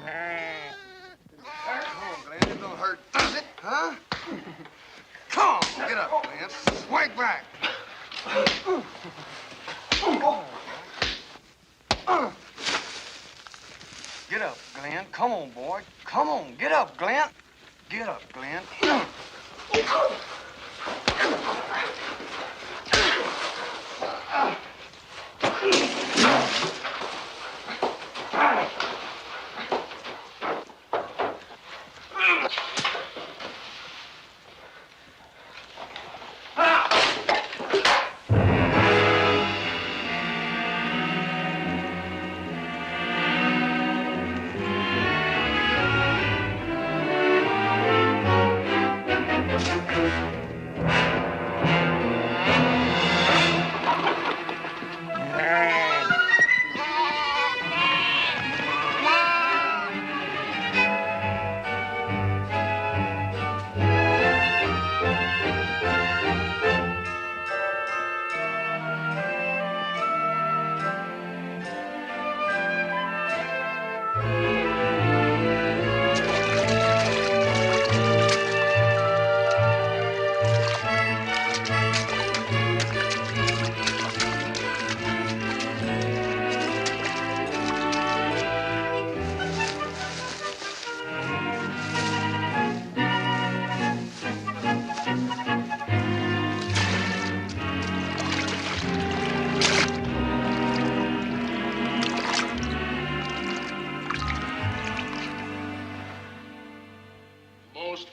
Come on, Glenn. It don't hurt, does it? Huh? Come on, get up, Glenn. Swank back. Get up, Glenn. Come on, boy. Come on. Get up, Glenn. Get up, Glenn.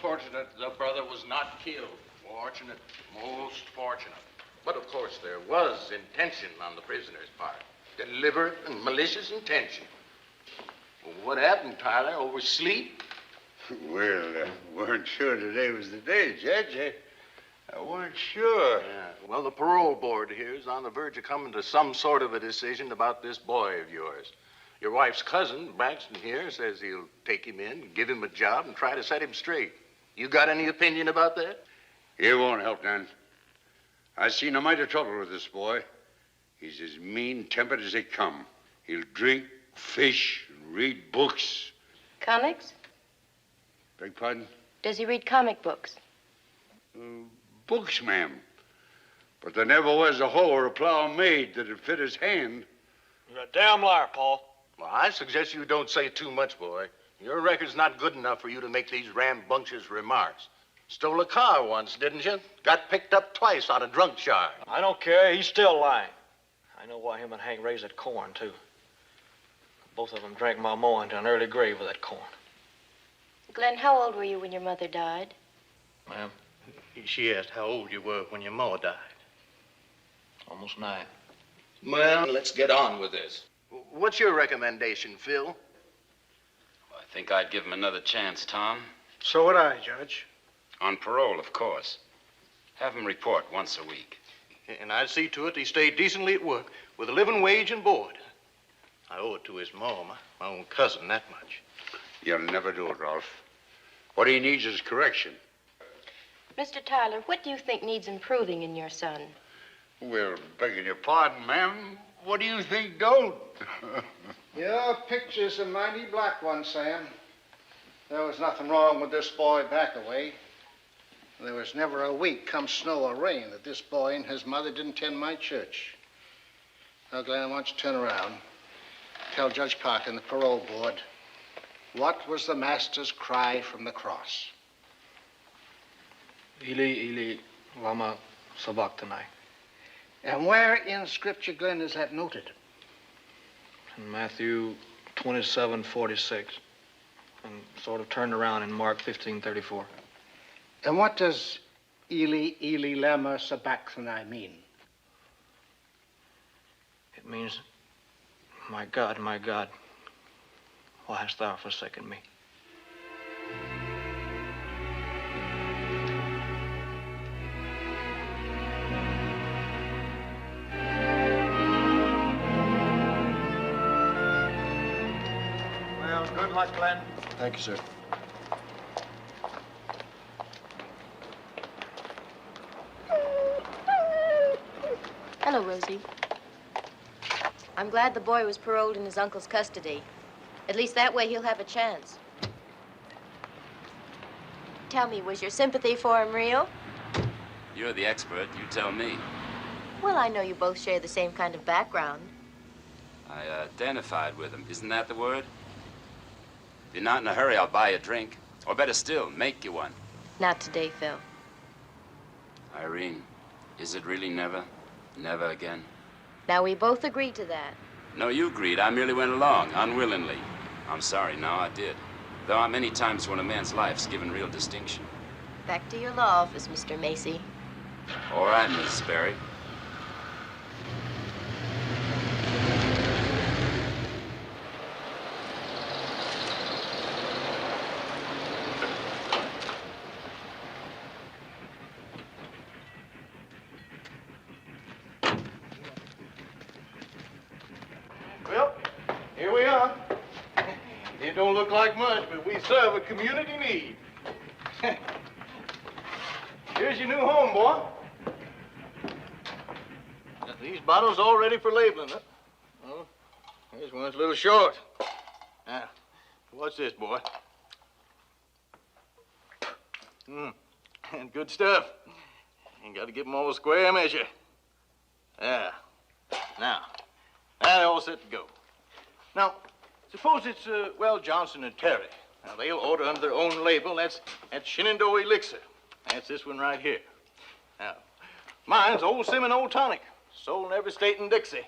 Fortunate the brother was not killed. Fortunate, most fortunate. But of course there was intention on the prisoner's part. Deliberate and malicious intention. Well, what happened, Tyler? Oversleep? Well, weren't sure today was the day, Judge. I weren't sure. Yeah. Well, the parole board here is on the verge of coming to some sort of a decision about this boy of yours. Your wife's cousin, Braxton here, says he'll take him in, give him a job, and try to set him straight. You got any opinion about that? It won't help none. I've seen a mite of trouble with this boy. He's as mean-tempered as they come. He'll drink, fish, and read books. Comics? Beg pardon? Does he read comic books? Books, ma'am. But there never was a hoe or a plow made that'd fit his hand. You're a damn liar, Paul. Well, I suggest you don't say too much, boy. Your record's not good enough for you to make these rambunctious remarks. Stole a car once, didn't you? Got picked up twice on a drunk charge. I don't care. He's still lying. I know why him and Hank raised that corn, too. Both of them drank my mow into an early grave with that corn. Glenn, how old were you when your mother died? Ma'am? She asked how old you were when your ma died. Almost 9. Well, let's get on with this. What's your recommendation, Phil? I think I'd give him another chance, Tom. So would I, Judge. On parole, of course. Have him report once a week. And I'd see to it he stayed decently at work with a living wage and board. I owe it to his ma, my own cousin, that much. You'll never do it, Ralph. What he needs is correction. Mr. Tyler, what do you think needs improving in your son? Well, begging your pardon, ma'am, what do you think don't? Your picture's a mighty black one, Sam. There was nothing wrong with this boy back away. There was never a week, come snow or rain, that this boy and his mother didn't attend my church. Now, Glenn, why don't you turn around? Tell Judge Parker and the parole board, what was the master's cry from the cross? Eli, Eli, lama sabachthani. And where in Scripture, Glenn, is that noted? In Matthew 27:46. And sort of turned around in Mark 15:34. And what does Eli, Eli, lama sabachthani mean? It means, my God, why hast thou forsaken me? Well, good luck, Glenn. Thank you, sir. Hello, Rosie. I'm glad the boy was paroled in his uncle's custody. At least that way he'll have a chance. Tell me, was your sympathy for him real? You're the expert. You tell me. Well, I know you both share the same kind of background. I identified with him. Isn't that the word? If you're not in a hurry, I'll buy you a drink. Or better still, make you one. Not today, Phil. Irene, is it really never? Never again? Now, we both agreed to that. No, you agreed. I merely went along, unwillingly. I'm sorry, no, I did. There are many times when a man's life's given real distinction. Back to your law office, Mr. Macy. All right, Miss Sperry. Well, here we are. It don't look like much, but we serve a community need. Here's your new home, boy. These bottles all ready for labeling. Oh, this one's a little short. Now, what's this, boy? Good stuff. Ain't got to give them all a square measure. Yeah. Now they're all set to go. Now, suppose it's Weld, Johnson, and Terry. Now, they'll order under their own label. That's Shenandoah Elixir. That's this one right here. Now, mine's Old Seminole Tonic, sold in every state in Dixie.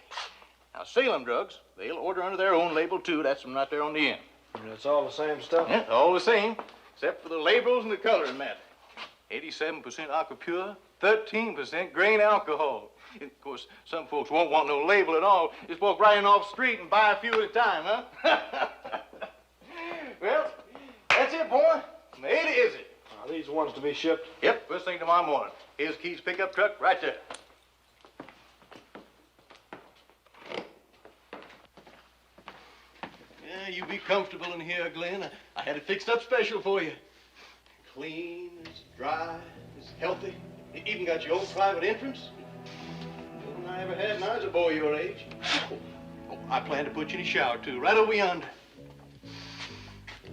Now, Salem Drugs, they'll order under their own label, too. That's them right there on the end. And it's all the same stuff? Yeah, all the same, except for the labels and the coloring matter. 87% aqua pure, 13% grain alcohol. Of course, some folks won't want no label at all. Just walk right in off the street and buy a few at a time, huh? Well, that's it, boy. Made it, is it? Are these ones to be shipped? Yep, first thing tomorrow morning. Here's Keith's pickup truck right there. Yeah, you be comfortable in here, Glenn. I had it fixed up special for you. Clean, it's dry, it's healthy. It even got your own private entrance. One I ever had when I was a boy your age. Oh, I plan to put you in a shower, too, right over yonder.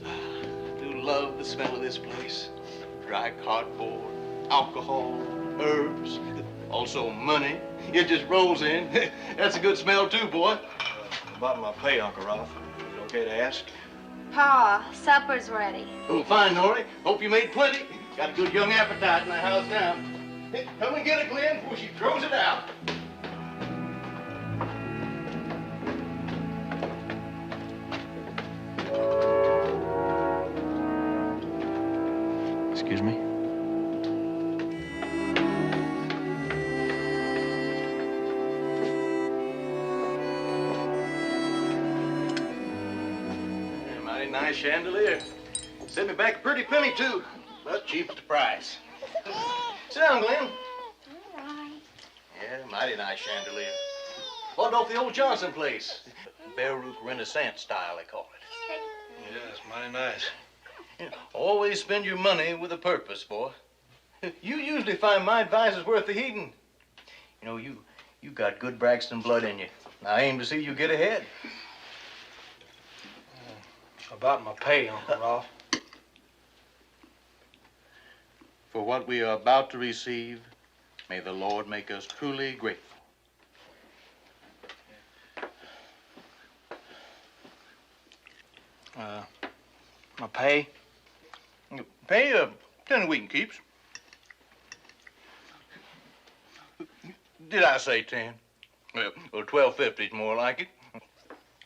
I do love the smell of this place. Dry cardboard, alcohol, herbs, also money. It just rolls in. That's a good smell, too, boy. About my pay, Uncle Ralph. Is it okay to ask? Pa, supper's ready. Oh, fine, Nori. Hope you made plenty. Got a good young appetite in the house now. Hey, come and get it, Glenn, before she throws it out. Excuse me? Yeah, mighty nice chandelier. Sent me back a pretty penny, too, but cheap at the price. Sit down, Glenn. All right. Yeah, mighty nice chandelier. Bought it off the old Johnson place. Baroque Renaissance style, they call it. Yeah, it's mighty nice. Yeah, always spend your money with a purpose, boy. You usually find my advice is worth the heeding. You know, you got good Braxton blood in you. I aim to see you get ahead. About my pay, Uncle Ralph. For what we are about to receive, may the Lord make us truly grateful. My pay? Pay 10 a week in keeps. Did I say 10? Well, $12.50 is more like it.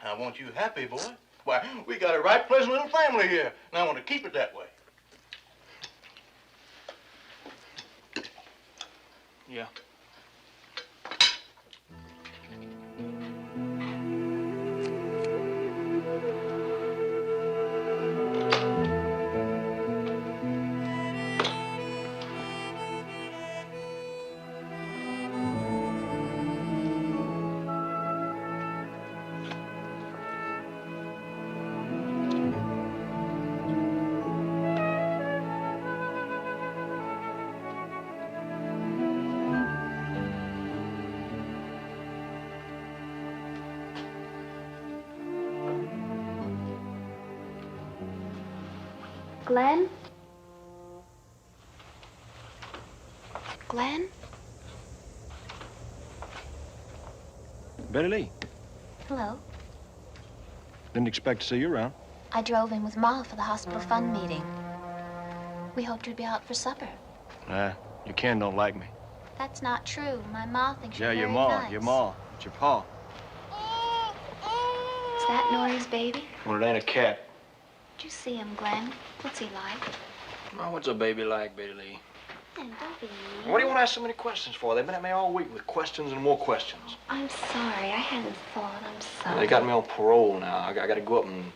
I want you happy, boy. Why, we got a right pleasant little family here, and I want to keep it that way. Yeah. Glenn? Glenn? Betty Lee. Hello. Didn't expect to see you around. I drove in with Ma for the hospital fund meeting. We hoped you'd be out for supper. Nah, your Ken don't like me. That's not true. My Ma thinks you're Yeah, very your ma, nice. your ma. It's your pa. Is that Norrie's baby? Well, it ain't a cat. Did you see him, Glenn? What's he like? Oh, what's a baby like, Betty Lee? Glenn, don't be mean. What do you want to ask so many questions for? They've been at me all week with questions and more questions. I'm sorry. I hadn't thought. I'm sorry. They got me on parole now. I got to go up and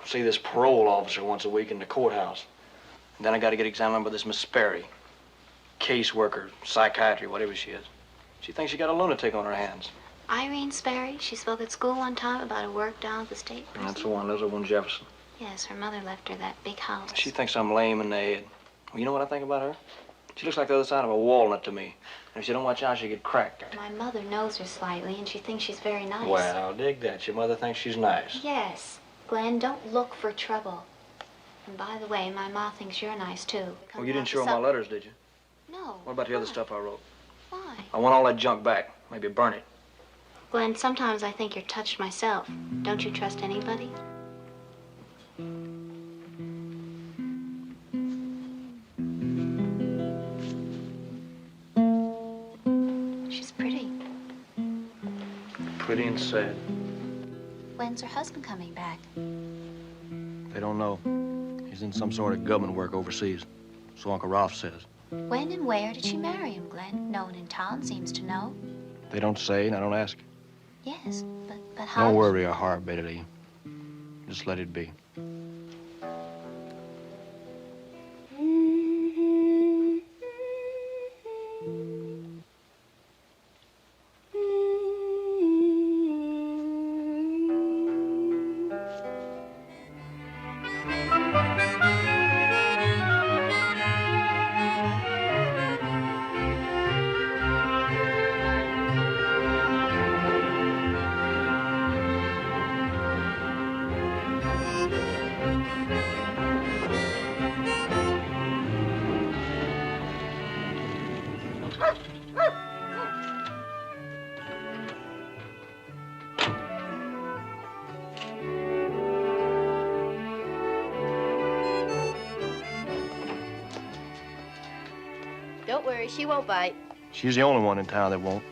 see this parole officer once a week in the courthouse. And then I got to get examined by this Miss Sperry. Caseworker, psychiatry, whatever she is. She thinks she got a lunatic on her hands. Irene Sperry? She spoke at school one time about her work down at the state prison. That's the one. Lives over in Jefferson. Yes, her mother left her that big house. She thinks I'm lame in the head. Well, you know what I think about her? She looks like the other side of a walnut to me. And if she don't watch out, she'll get cracked. My mother knows her slightly, and she thinks she's very nice. Well, I'll dig that. Your mother thinks she's nice. Yes. Glenn, don't look for trouble. And by the way, my ma thinks you're nice, too. Oh, you didn't show her my letters, did you? No. What about the other stuff I wrote? Why? I want all that junk back. Maybe burn it. Glenn, sometimes I think you're touched myself. Don't you trust anybody? She's pretty. Pretty and sad. When's her husband coming back? They don't know. He's in some sort of government work overseas. So Uncle Ralph says. When and where did she marry him, Glenn? No one in town seems to know. They don't say, and I don't ask. Yes, but how... Don't worry your heart, Betty Lee. Just let it be. Don't worry, she won't bite. She's the only one in town that won't.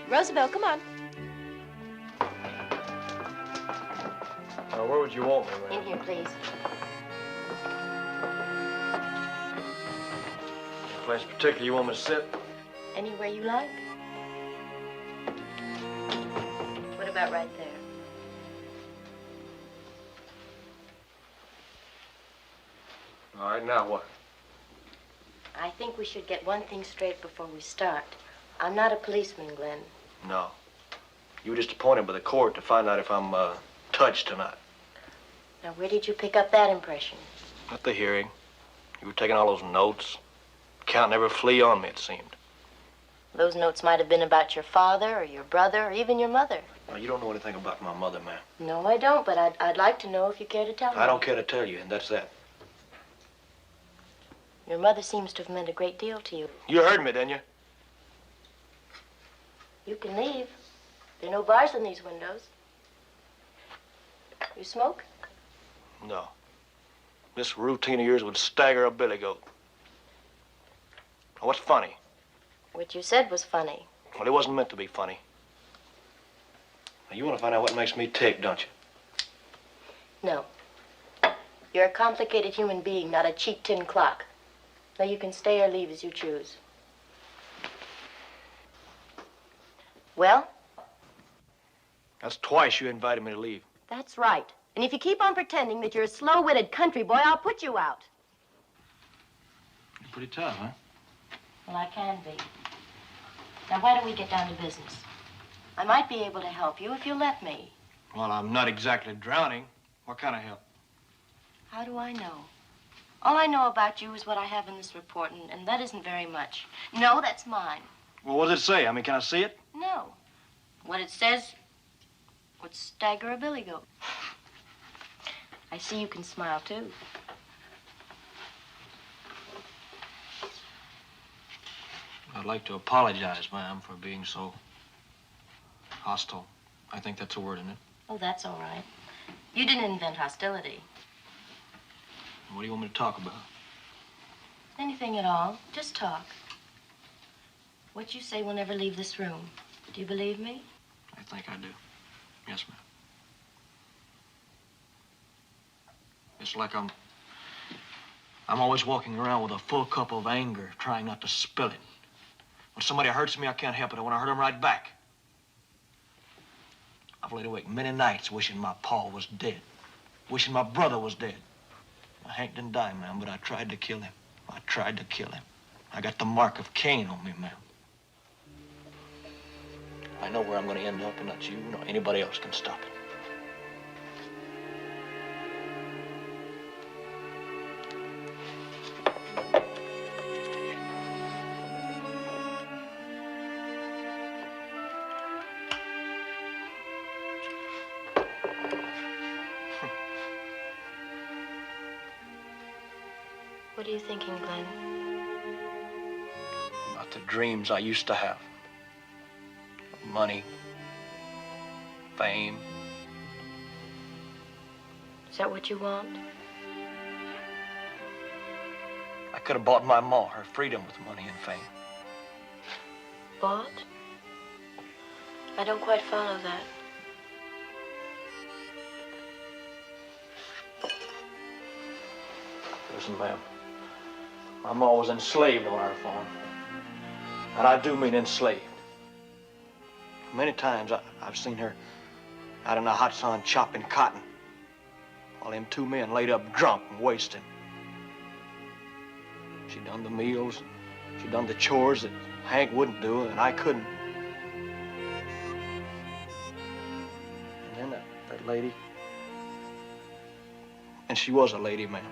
Roosevelt, come on. Where would you want me, In here, please. Place particular you want me to sit? Anywhere you like. What about right there? All right, now what? I think we should get one thing straight before we start. I'm not a policeman, Glenn. No. You were just appointed by the court to find out if I'm touched or not. Now, where did you pick up that impression? At the hearing. You were taking all those notes. Counting every flea on me, it seemed. Those notes might have been about your father or your brother or even your mother. Now, you don't know anything about my mother, ma'am. No, I don't, but I'd like to know if you care to tell me. I don't care to tell you, and that's that. Your mother seems to have meant a great deal to you. You heard me, didn't you? You can leave. There are no bars in these windows. You smoke? No. This routine of yours would stagger a billy goat. Now, what's funny? What you said was funny. Well, it wasn't meant to be funny. Now, you want to find out what makes me tick, don't you? No. You're a complicated human being, not a cheap tin clock. Now you can stay or leave as you choose. Well? That's twice you invited me to leave. That's right. And if you keep on pretending that you're a slow-witted country boy, I'll put you out. You're pretty tough, huh? Well, I can be. Now, why don't we get down to business? I might be able to help you if you let me. Well, I'm not exactly drowning. What kind of help? How do I know? All I know about you is what I have in this report, and that isn't very much. No, that's mine. Well, what does it say? I mean, can I see it? No. What it says would stagger a billy goat. I see you can smile, too. I'd like to apologize, ma'am, for being so hostile. I think that's a word in it. Oh, that's all right. You didn't invent hostility. What do you want me to talk about? Anything at all. Just talk. What you say will never leave this room. Do you believe me? I think I do. Yes, ma'am. It's like I'm always walking around with a full cup of anger, trying not to spill it. When somebody hurts me, I can't help it. I want to hurt them right back. I've laid awake many nights wishing my pa was dead, wishing my brother was dead. Hank didn't die, ma'am, but I tried to kill him. I tried to kill him. I got the mark of Cain on me, ma'am. I know where I'm going to end up, and not you nor anybody else can stop it. What are you thinking, Glenn? About the dreams I used to have. Money, fame. Is that what you want? I could have bought my ma her freedom with money and fame. Bought? I don't quite follow that. Listen, ma'am. My ma was enslaved on our farm. And I do mean enslaved. Many times I've seen her out in the hot sun chopping cotton while them two men laid up drunk and wasting. She done the meals, she done the chores that Hank wouldn't do and I couldn't. And then that lady, and she was a lady, ma'am.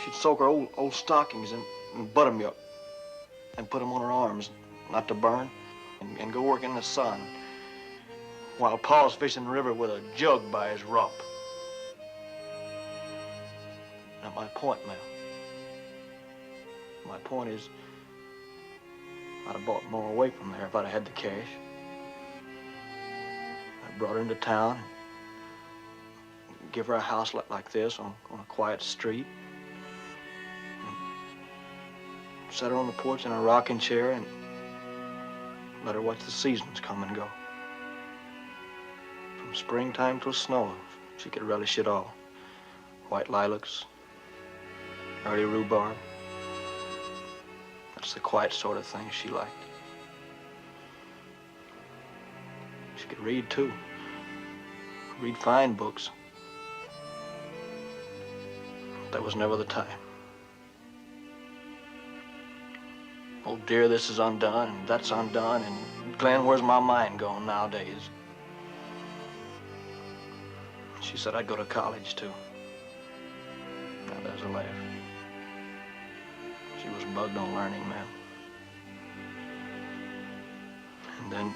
She'd soak her old stockings in buttermilk and put them on her arms, not to burn, and go work in the sun while Pa's fishing the river with a jug by his rump. Now, my point, ma'am. My point is, I'd have bought more away from there if I'd have had the cash. I brought her into town and give her a house like this on a quiet street. Set her on the porch in a rocking chair and let her watch the seasons come and go. From springtime till snow, she could relish it all. White lilacs, early rhubarb. That's the quiet sort of thing she liked. She could read, too. Read fine books. But that was never the time. Oh, dear, this is undone, and that's undone, and Glenn, where's my mind going nowadays? She said I'd go to college, too. Now, there's a laugh. She was bugged on learning, ma'am. And then,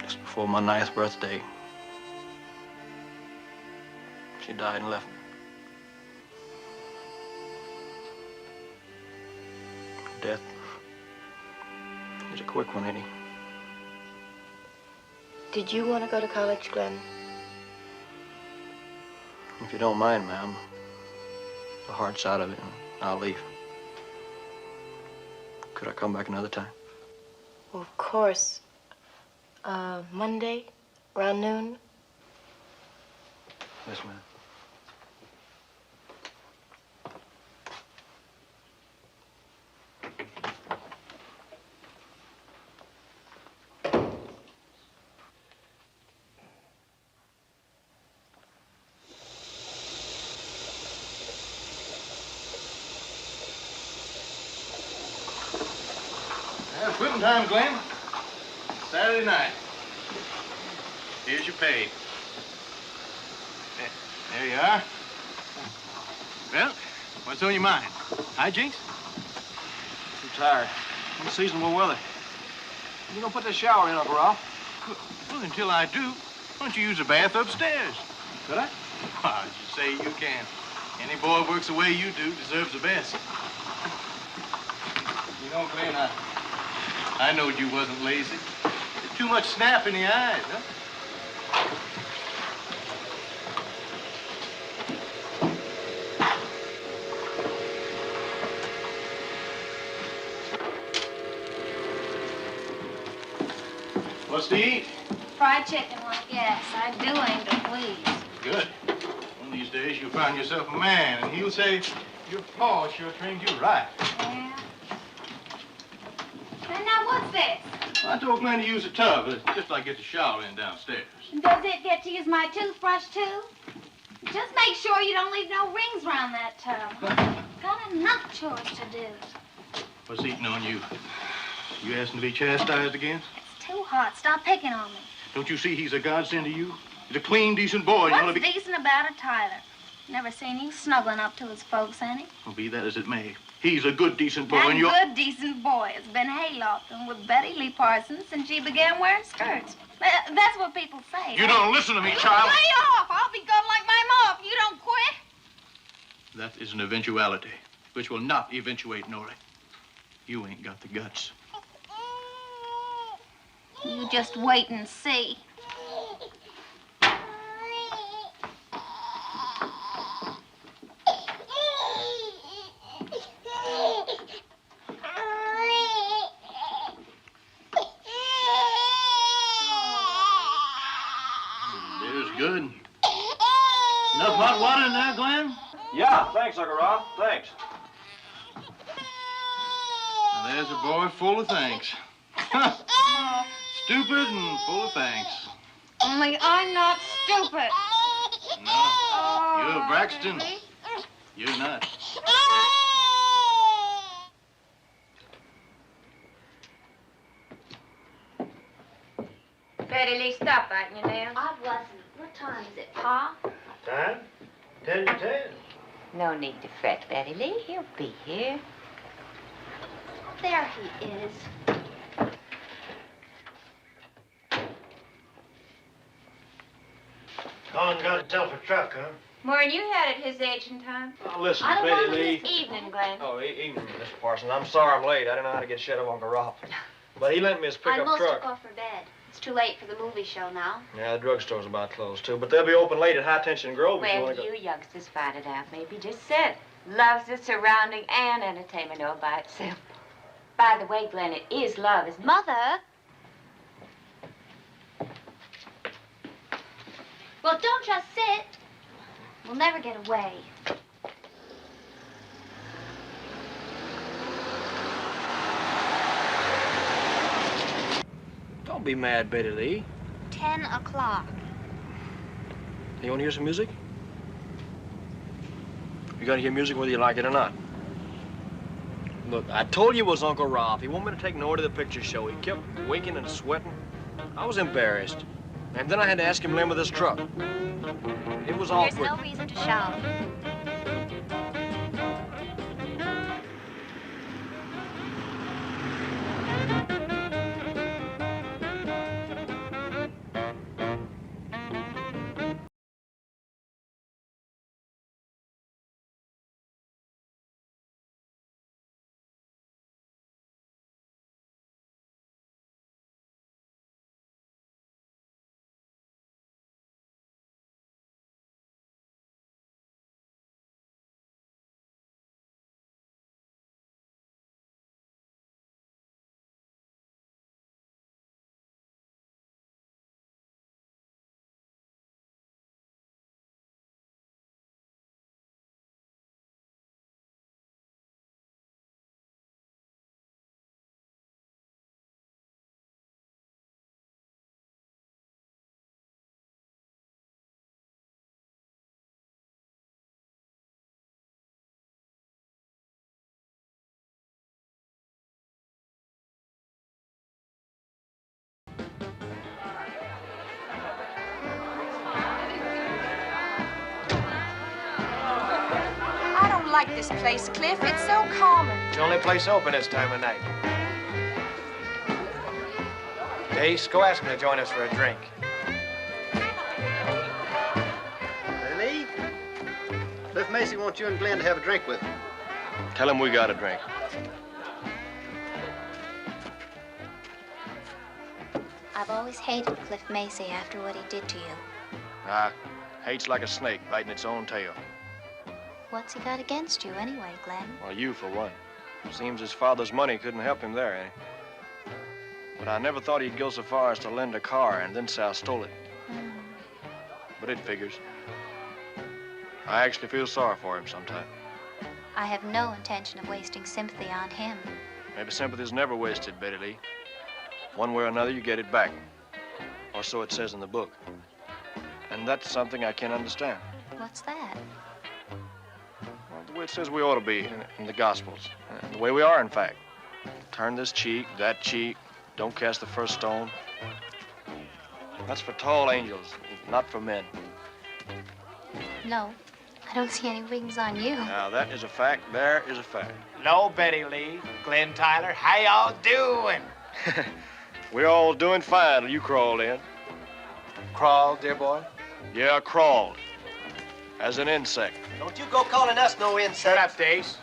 just before my 9th birthday, she died and left me. Death. He's a quick one, ain't he? Did you want to go to college, Glenn? If you don't mind, ma'am, the hard side of it, I'll leave. Could I come back another time? Well, of course. Monday, around noon? Yes, ma'am. Quitting time, Glenn. Saturday night. Here's your pay. There you are. Well, what's on your mind? Hijinks? Too tired. Unseasonable weather. You don't put the shower in, Uncle Ralph? Well, until I do, why don't you use the bath upstairs? Could I? Why, you say you can. Any boy who works the way you do deserves the best. You know, Glenn, I knowed you wasn't lazy. There's too much snap in the eyes, huh? What's to eat? Fried chicken, well, yes, I do aim to please. Good. One of these days you'll find yourself a man, and he'll say, your pa sure trained you right. Yeah. And now what's this? Well, I told Glenn to use the tub, just like get the shower in downstairs. And does it get to use my toothbrush, too? Just make sure you don't leave no rings around that tub. Got enough chores to do. What's eating on you? You asking to be chastised again? It's too hot. Stop picking on me. Don't you see he's a godsend to you? He's a clean, decent boy. You ought to What's be... decent about a Tyler? Never seen you snuggling up to his folks, any? Well, be that as it may. He's a good, decent boy, That and you're... good, decent boy has been haylofting with Betty Lee Parsons since she began wearing skirts. That's what people say. You don't listen to me, child. Lay off! I'll be gone like my ma if you don't quit. That is an eventuality, which will not eventuate, Nora. You ain't got the guts. You just wait and see. There's good. Enough hot water in there, Glenn? Yeah, thanks, Uncle Rob. Thanks. And there's a boy full of thanks. Stupid and full of thanks. Only I'm not stupid. No, you're Braxton. You're not. Betty Lee, stop biting your nails. I wasn't. What time is it, Pa? Time? 10 to 10. No need to fret, Betty Lee. He'll be here. There he is. Colin got himself a truck, huh? More'n you had at his age and time. Oh, listen, I don't Betty want Lee. this evening, Glenn. Oh, evening, Mr. Parsons. I'm sorry I'm late. I didn't know how to get shut of Uncle Rob. But he lent me his I pickup most truck. took off for bed. It's too late for the movie show now. Yeah, the drugstore's about closed, too. But they'll be open late at High Tension Grove if you When want to go. you youngsters find it out, maybe just said. Love's the surrounding and entertainment all by itself. By the way, Glenn, it is love, isn't it? Mother! Well, don't just sit. We'll never get away. Don't be mad, Betty Lee. 10 o'clock. You want to hear some music? You got to hear music whether you like it or not. Look, I told you it was Uncle Rob. He wanted me to take Nora to the picture show. He kept winking and sweating. I was embarrassed. And then I had to ask him to lend me this truck. It was There's awkward. no reason to shout. I don't like this place, Cliff. It's so common. It's the only place open this time of night. Ace, go ask him to join us for a drink. Betty Lee? Cliff Macy wants you and Glenn to have a drink with him. Tell him we got a drink. I've always hated Cliff Macy after what he did to you. Hate's like a snake biting its own tail. What's he got against you anyway, Glenn? Well, you for one. Seems his father's money couldn't help him there, eh? But I never thought he'd go so far as to lend a car and then say I stole it. But it figures. I actually feel sorry for him sometimes. I have no intention of wasting sympathy on him. Maybe sympathy's never wasted, Betty Lee. One way or another, you get it back. Or so it says in the book. And that's something I can't understand. What's that? Well, the way it says we ought to be in the Gospels. The way we are, in fact. Turn this cheek, that cheek. Don't cast the first stone. That's for tall angels, not for men. No, I don't see any wings on you. Now, that is a fact. There is a fact. Hello, Betty Lee, Glenn Tyler. How y'all doing? We're all doing fine till you crawled in. Crawled, dear boy? Yeah, crawled. As an insect. Don't you go calling us no insect. Shut up, Dace.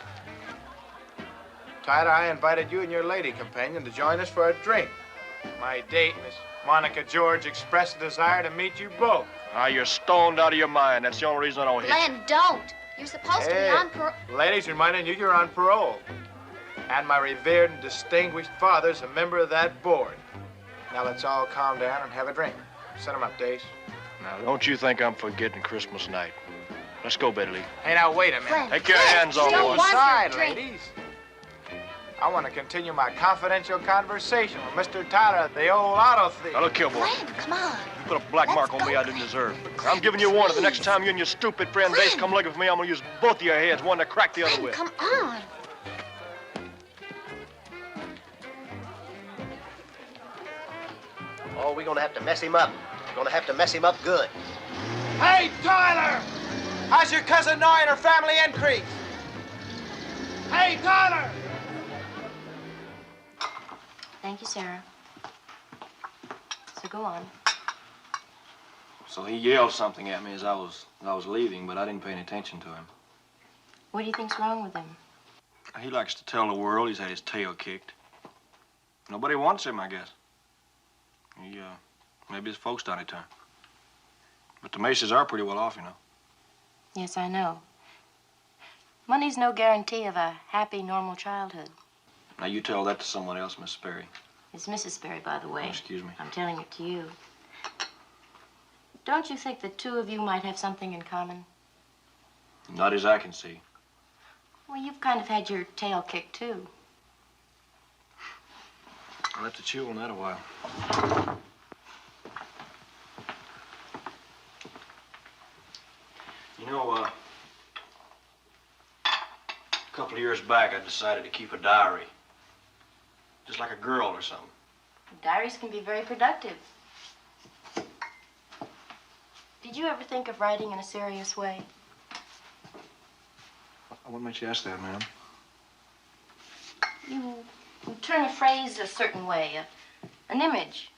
Tyler, I invited you and your lady companion to join us for a drink. My date, Miss Monica George, expressed a desire to meet you both. Ah, you're stoned out of your mind. That's the only reason I don't hit you. Glenn, don't. You're supposed to be on parole. Ladies, reminding you you're on parole. And my revered and distinguished father's a member of that board. Now let's all calm down and have a drink. Set 'em up, Dace. Now, don't you think I'm forgetting Christmas night. Let's go, Betty Lee. Hey, now, wait a minute. Glenn, Take your hands off Go us. aside, ladies. I want to continue my confidential conversation with Mr. Tyler, the old auto thief. Now, look here, boy. Glenn, come on. You put a black mark on me I didn't deserve. I'm giving you a warning. The next time you and your stupid friend Dace come looking for me, I'm going to use both of your heads, one to crack the other with. Come on. Oh, we're gonna have to mess him up. We're gonna have to mess him up good. Hey, Tyler! How's your cousin Noy and her family increase? Hey, Tyler! Thank you, Sarah. So go on. So he yelled something at me as I was leaving, but I didn't pay any attention to him. What do you think's wrong with him? He likes to tell the world he's had his tail kicked. Nobody wants him, I guess. Maybe his folks done it to him. But the Maces are pretty well off, you know. Yes, I know. Money's no guarantee of a happy, normal childhood. Now, you tell that to someone else, Miss Sperry. It's Mrs. Sperry, by the way. Oh, excuse me. I'm telling it to you. Don't you think the two of you might have something in common? Not as I can see. Well, you've kind of had your tail kicked, too. I'll have to chew on that a while. You know, a couple of years back, I decided to keep a diary. Just like a girl or something. Diaries can be very productive. Did you ever think of writing in a serious way? What makes you ask that, ma'am? You turn a phrase a certain way, an image.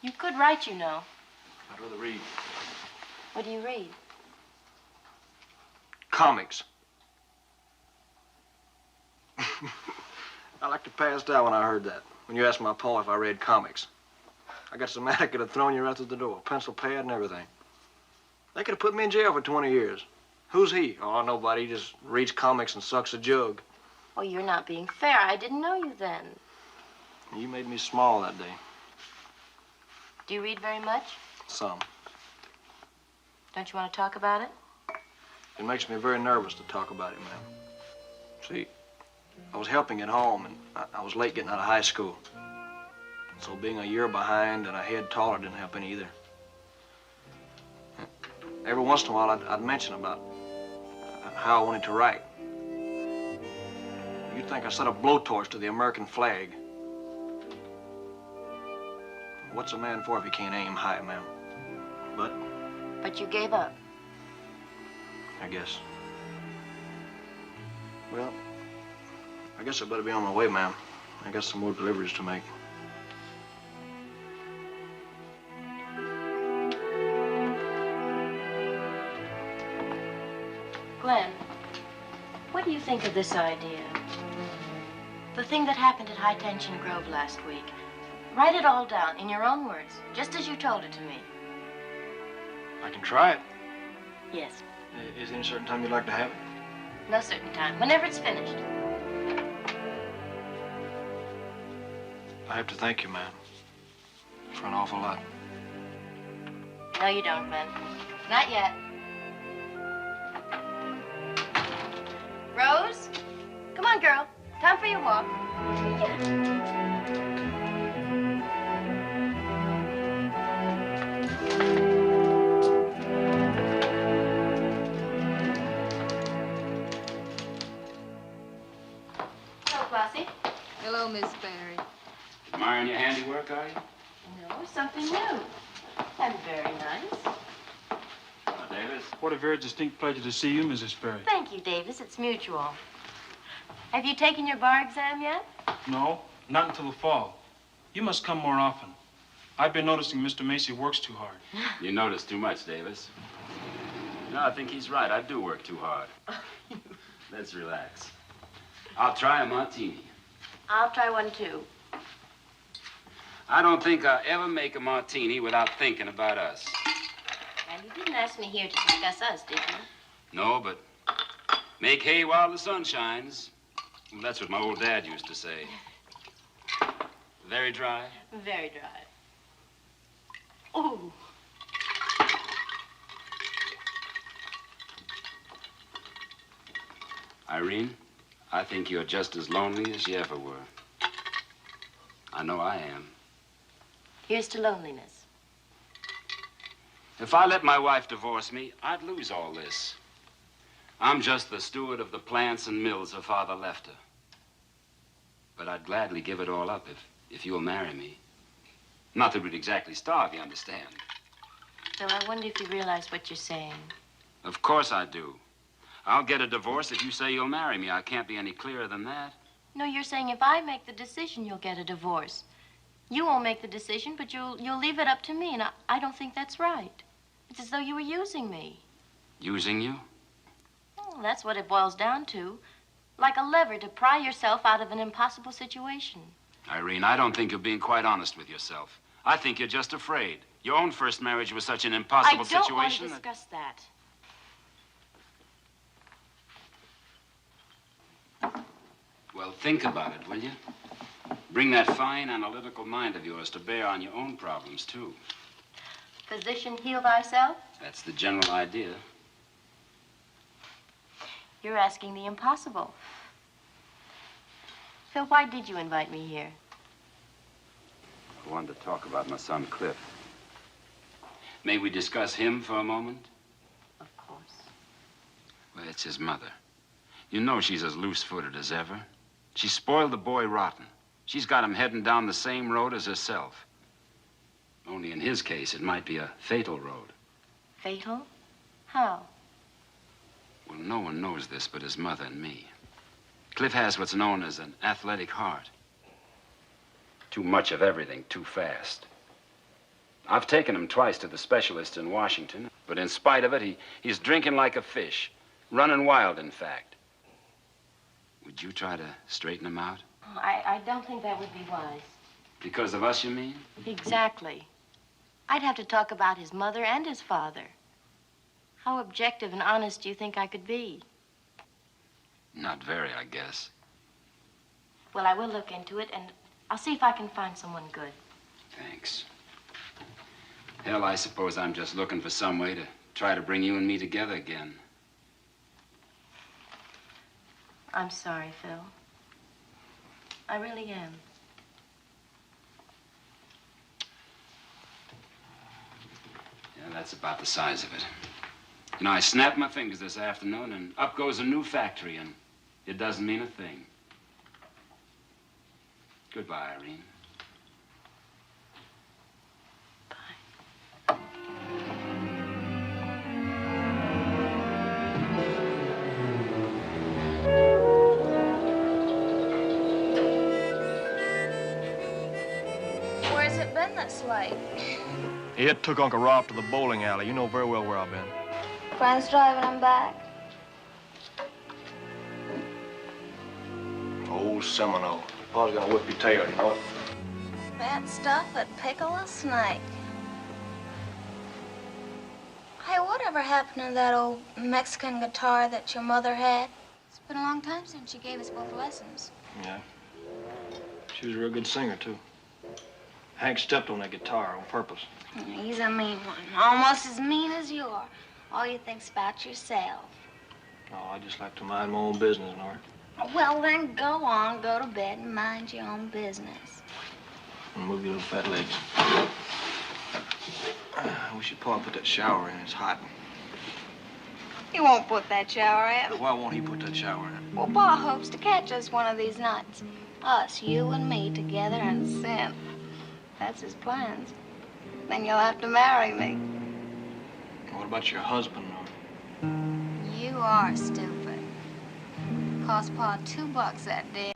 You could write, you know. I'd rather read. What do you read? Comics. I like to pass out when I heard that. When you asked my pa if I read comics. I got so mad I could have thrown you right through the door. Pencil, pad, and everything. They could have put me in jail for 20 years. Who's he? Oh, nobody. He just reads comics and sucks a jug. Oh, you're not being fair. I didn't know you then. You made me small that day. Do you read very much? Some. Don't you want to talk about it? It makes me very nervous to talk about it, ma'am. See, I was helping at home, and I was late getting out of high school. So being a year behind and a head taller didn't help any either. Every once in a while, I'd mention about how I wanted to write. You'd think I set a blowtorch to the American flag. What's a man for if he can't aim high, ma'am? But you gave up. I guess. Well, I guess I better be on my way, ma'am. I got some more deliveries to make. What do you think of this idea? The thing that happened at High Tension Grove last week. Write it all down in your own words, just as you told it to me. I can try it. Yes. Is there any certain time you'd like to have it? No certain time. Whenever it's finished. I have to thank you, ma'am, for an awful lot. No, you don't, Ben. Not yet. Rose? Come on, girl. Time for your walk. Hello, Flossie. Hello, Miss Barry. Admiring your handiwork, are you? No, something new. And very nice. Davis? What a very distinct pleasure to see you, Mrs. Sperry. Thank you, Davis. It's mutual. Have you taken your bar exam yet? No, not until the fall. You must come more often. I've been noticing Mr. Macy works too hard. You notice too much, Davis. No, I think he's right. I do work too hard. Let's relax. I'll try a martini. I'll try one, too. I don't think I'll ever make a martini without thinking about us. And you didn't ask me here to discuss us, did you? No, but make hay while the sun shines. Well, that's what my old dad used to say. Very dry? Very dry. Ooh. Irene, I think you're just as lonely as you ever were. I know I am. Here's to loneliness. If I let my wife divorce me, I'd lose all this. I'm just the steward of the plants and mills her father left her. But I'd gladly give it all up if you'll marry me. Not that we'd exactly starve, you understand. Phil, I wonder if you realize what you're saying. Of course I do. I'll get a divorce if you say you'll marry me. I can't be any clearer than that. No, you're saying if I make the decision, you'll get a divorce. You won't make the decision, but you'll leave it up to me, and I don't think that's right. It's as though you were using me. Using you? Oh, that's what it boils down to. Like a lever to pry yourself out of an impossible situation. Irene, I don't think you're being quite honest with yourself. I think you're just afraid. Your own first marriage was such an impossible situation. I don't want to discuss that. Well, think about it, will you? Bring that fine, analytical mind of yours to bear on your own problems, too. Physician, heal thyself? That's the general idea. You're asking the impossible. Phil, why did you invite me here? I wanted to talk about my son, Cliff. May we discuss him for a moment? Of course. Well, it's his mother. You know she's as loose-footed as ever. She spoiled the boy rotten. She's got him heading down the same road as herself. Only in his case, it might be a fatal road. Fatal? How? Well, no one knows this but his mother and me. Cliff has what's known as an athletic heart. Too much of everything, too fast. I've taken him twice to the specialist in Washington, but in spite of it, he's drinking like a fish. Running wild, in fact. Would you try to straighten him out? I don't think that would be wise. Because of us, you mean? Exactly. I'd have to talk about his mother and his father. How objective and honest do you think I could be? Not very, I guess. Well, I will look into it, and I'll see if I can find someone good. Thanks. Hell, I suppose I'm just looking for some way to try to bring you and me together again. I'm sorry, Phil. I really am. Yeah, that's about the size of it. You know, I snapped my fingers this afternoon, and up goes a new factory, and it doesn't mean a thing. Goodbye, Irene. Where's it been this late? It took Uncle Rob to the bowling alley. You know very well where I've been. Friends driving him back. Old Seminole. Pa's gonna whip your tail, you know it? That stuff would pickle a snake. Hey, whatever happened to that old Mexican guitar that your mother had? It's been a long time since she gave us both lessons. Yeah. She was a real good singer, too. Hank stepped on that guitar on purpose. He's a mean one, almost as mean as you are. All you think's about yourself. Oh, I just like to mind my own business, Nora. Well, then go on, go to bed and mind your own business. And move your little fat legs. We should Pa put that shower in. It's hot. He won't put that shower in. Why won't he put that shower in? Well, Pa hopes to catch us one of these nights. Us, you and me, together in sin. That's his plans. Then you'll have to marry me. What about your husband, Nora? You are stupid. Cost Pa $2 that day.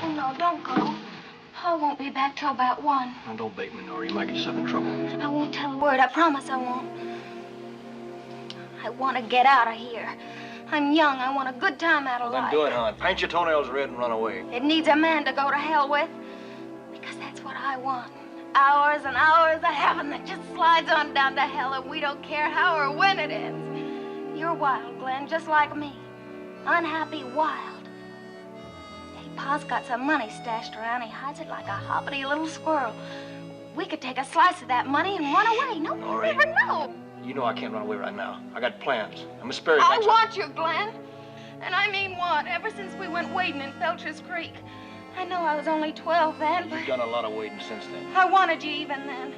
Oh, no, don't go. Pa won't be back till about 1. Now, don't bait me, Nora. You might get yourself in trouble. I won't tell a word. I promise I won't. I want to get out of here. I'm young. I want a good time out of Then life. do it, hon. Paint your toenails red and run away. It needs a man to go to hell with. Because that's what I want. Hours and hours of heaven that just slides on down to hell, and we don't care how or when it ends. You're wild, Glenn, just like me. Unhappy, wild. Hey, Pa's got some money stashed around. He hides it like a hoppity little squirrel. We could take a slice of that money and run away. No one would ever know. You know I can't run away right now. I got plans. And Miss Sperry I thinks want you, Glenn. And I mean want. Ever since we went wading in Felcher's Creek. I know I was only 12 then, but You've done a lot of wading since then. I wanted you even then.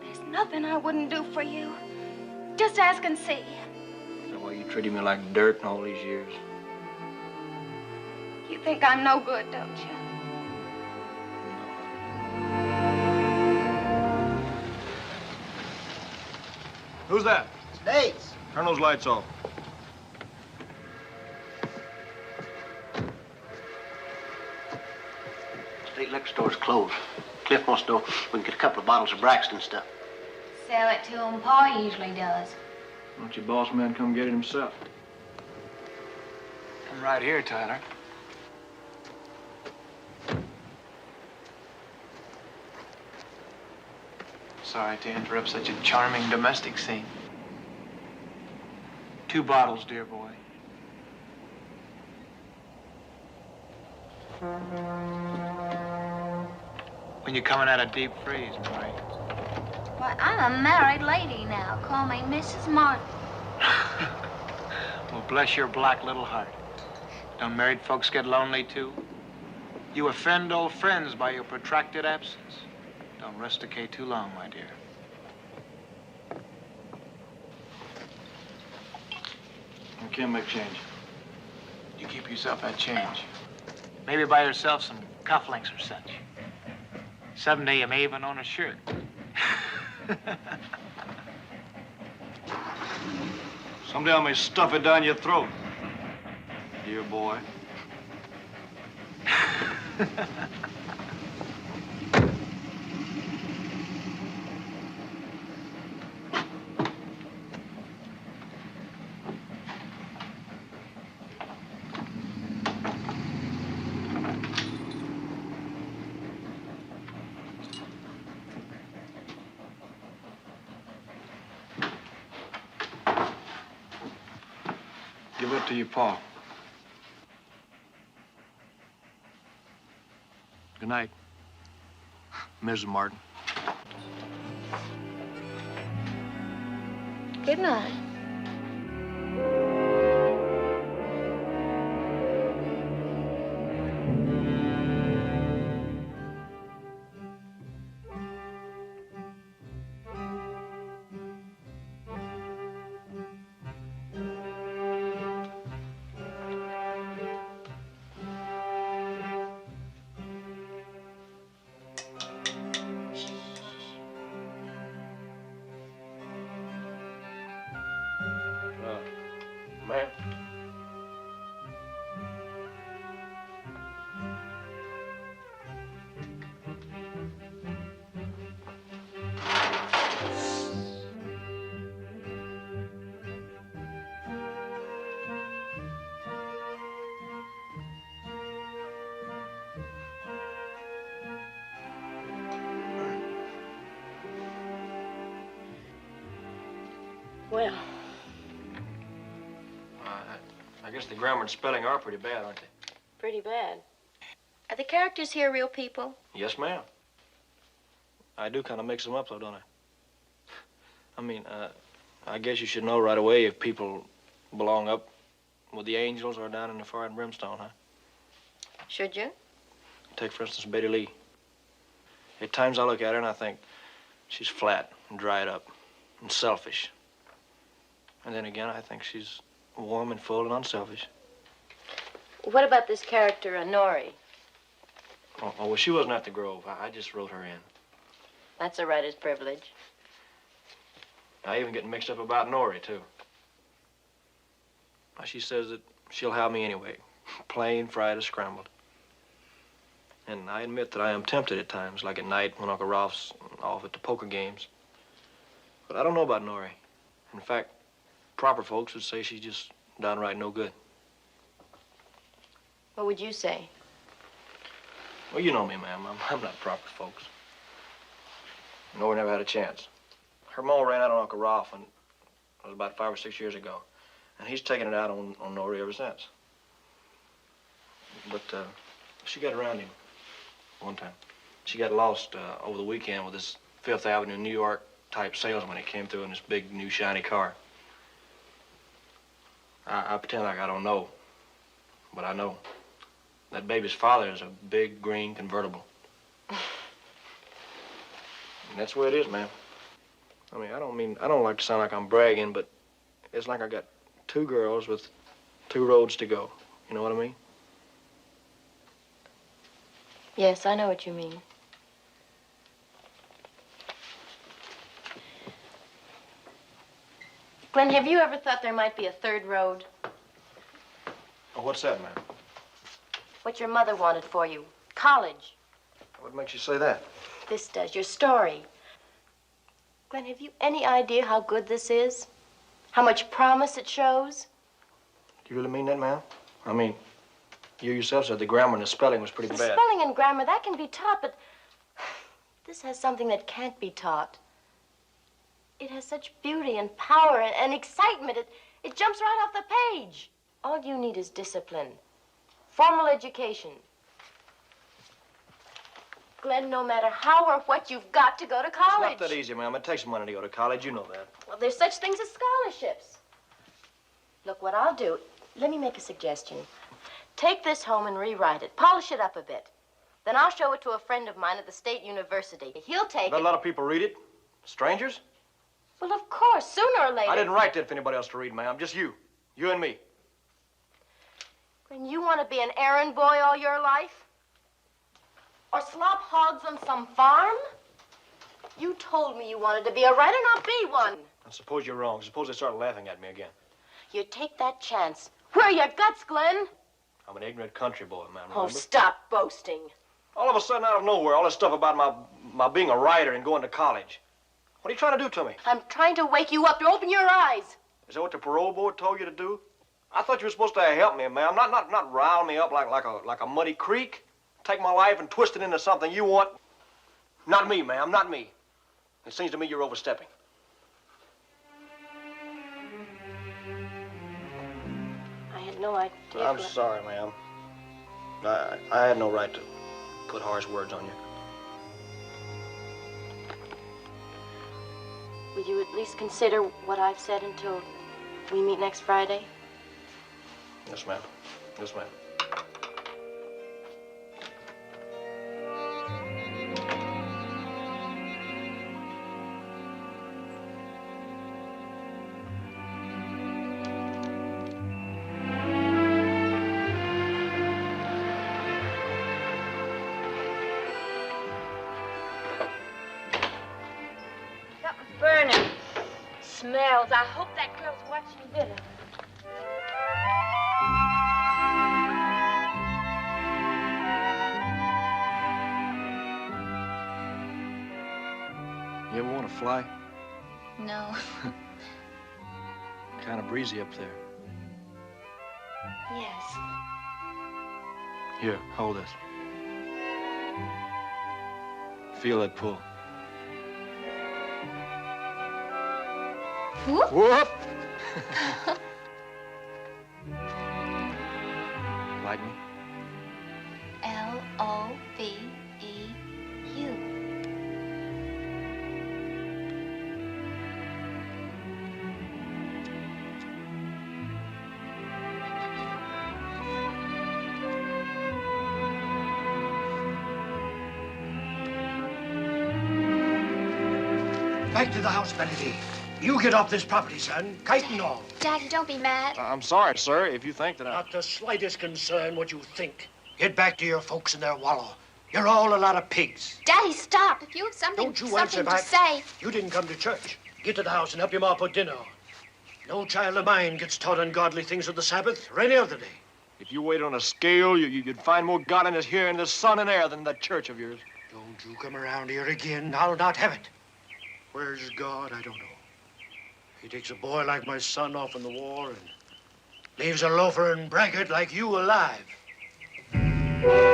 There's nothing I wouldn't do for you. Just ask and see. The way you treated me like dirt in all these years. You think I'm no good, don't you? Who's that? It's Dates. Turn those lights off. State liquor store's closed. Cliff wants to know if we can get a couple of bottles of Braxton stuff. Sell it to him. Pa usually does. Why don't your boss man come get it himself? I'm right here, Tyler. Sorry to interrupt such a charming domestic scene. 2 bottles, dear boy. When you're coming out of deep freeze, boy. Why, I'm a married lady now. Call me Mrs. Martin. Well, bless your black little heart. Don't married folks get lonely, too? You offend old friends by your protracted absence. Don't rusticate too long, my dear. I can't make change. You keep yourself that change. Maybe buy yourself some cufflinks or such. Someday you may even own a shirt. Someday I may stuff it down your throat. Dear boy. Give it to your pa. Good night, Mrs. Martin. Good night. Ma'am? Well, I guess the grammar and spelling are pretty bad, aren't they? pretty bad. Are the characters here real people? Yes, ma'am. I do kind of mix them up, though, don't I? I mean, I guess you should know right away if people belong up with the angels or down in the fire and brimstone, huh? Should you? Take, for instance, Betty Lee. At times I look at her and I think she's flat and dried up and selfish. And then again, I think she's warm and full and unselfish. What about this character, Nori? Oh, well, she wasn't at the Grove. I just wrote her in. That's a writer's privilege. I even get mixed up about Nori, too. She says that she'll have me anyway, plain, fried, or scrambled. And I admit that I am tempted at times, like at night when Uncle Ralph's off at the poker games. But I don't know about Nori. In fact, proper folks would say she's just downright no good. What would you say? Well, you know me, ma'am. I'm not proper folks. Nori never had a chance. Her ma ran out on Uncle Ralph, and it was about 5 or 6 years ago. And he's taken it out on Nori ever since. But she got around him one time. She got lost over the weekend with this Fifth Avenue, New York type salesman. He came through in this big, new, shiny car. I pretend like I don't know, but I know. That baby's father is a big, green convertible. And that's the way it is, ma'am. I mean, I don't like to sound like I'm bragging, but it's like I got 2 girls with 2 roads to go. You know what I mean? Yes, I know what you mean. Glenn, have you ever thought there might be a third road? Oh, what's that, ma'am? What your mother wanted for you. College. What makes you say that? This does. Your story. Glenn, have you any idea how good this is? How much promise it shows? Do you really mean that, ma'am? I mean, you yourself said the grammar and the spelling was pretty The bad. spelling and grammar, that can be taught, but this has something that can't be taught. It has such beauty and power and excitement. It jumps right off the page. All you need is discipline. Formal education. Glenn, no matter how or what, you've got to go to college. It's not that easy, ma'am. It takes money to go to college. You know that. Well, there's such things as scholarships. Look, what I'll do, let me make a suggestion. Take this home and rewrite it. Polish it up a bit. Then I'll show it to a friend of mine at the State University. He'll take Let it. a lot of people read it? Strangers? Well, of course, sooner or later. I didn't write that for anybody else to read, ma'am. Just you. You and me. Glenn, you want to be an errand boy all your life? Or slop hogs on some farm? You told me you wanted to be a writer, not be one. I suppose you're wrong. Suppose they start laughing at me again. You take that chance. Where are your guts, Glenn? I'm an ignorant country boy, ma'am. Oh, remember? stop boasting. All of a sudden, out of nowhere, all this stuff about my being a writer and going to college. What are you trying to do to me? I'm trying to wake you up to open your eyes. Is that what the parole board told you to do? I thought you were supposed to help me, ma'am. Not rile me up like a muddy creek. Take my life and twist it into something you want. Not me, ma'am. Not me. It seems to me you're overstepping. no idea. I'm sorry, ma'am. I had no right to put harsh words on you. Will you at least consider what I've said until we meet next Friday? Yes, ma'am. Yes, ma'am. Something's burning. Smells. I hope that girl's watching dinner. You ever want to fly? No. Kind of breezy up there. Yes. Here, hold this. Feel that pull. Whoop. Whoop! Like me? L-O-V-E-U. Back to the house, Benedict. You get off this property, son. Kite and all. Daddy, don't be mad. I'm sorry, sir, if you think that Not the slightest concern what you think. Get back to your folks in their wallow. You're all a lot of pigs. Daddy, stop. If you have something, Don't you answer something to back. say. You didn't come to church. Get to the house and help your ma put dinner on. No child of mine gets taught ungodly things of the Sabbath or any other day. If you weighed on a scale, you'd find more godliness here in the sun and air than in that church of yours. Don't you come around here again. I'll not have it. Where's God? I don't know. He takes a boy like my son off in the war and leaves a loafer and braggart like you alive. Glenn.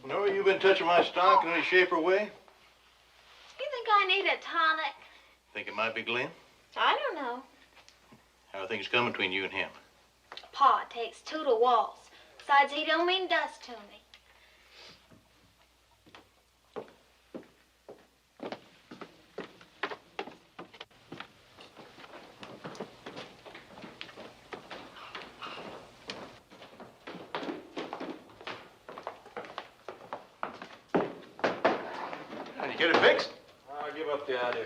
Nora, you been touching my stock in any shape or way? You think I need a tonic? Think it might be Glenn? I don't know. How are things coming between you and him? Pa takes two to waltz. Besides, he don't mean dust to me. Did you get it fixed? I'll give up the idea.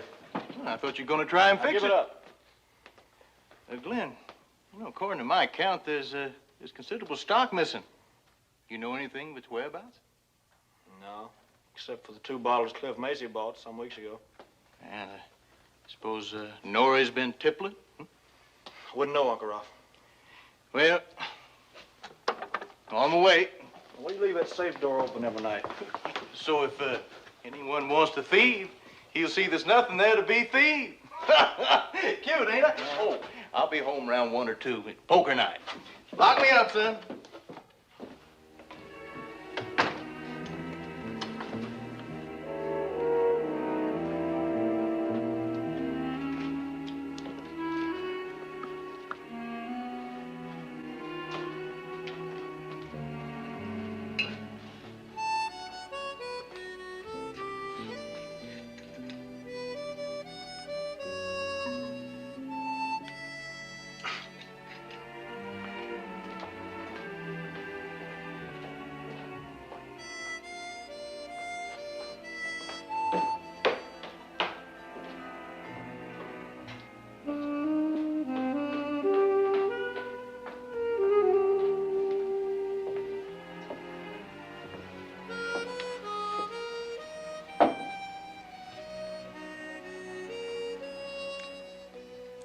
I thought you were going to try and I'll fix give it up. Glenn, according to my account, there's considerable stock missing. You know anything of its whereabouts? No, except for the 2 bottles Cliff Macy bought some weeks ago. And I suppose Nora's been tippling? I wouldn't know, Uncle Ralph. Well, on the way. Why do you leave that safe door open every night? So if anyone wants to thieve, he'll see there's nothing there to be thieved. Cute, ain't I? Oh, I'll be home around 1 or 2. It's poker night. Lock me up, son.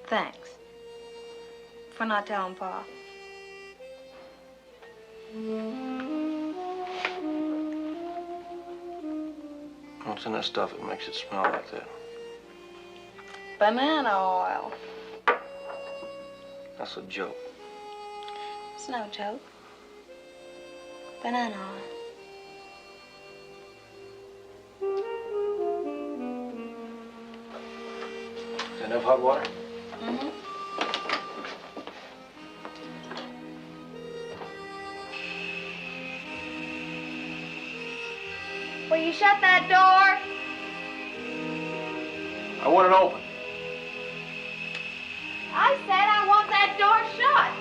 Thanks. For not telling Pa. What's in that stuff that makes it smell like that? Banana oil. That's a joke. It's no joke. Banana. Is enough hot water? Mm-hmm. Will you shut that door? I want it open. I said I want that door shut.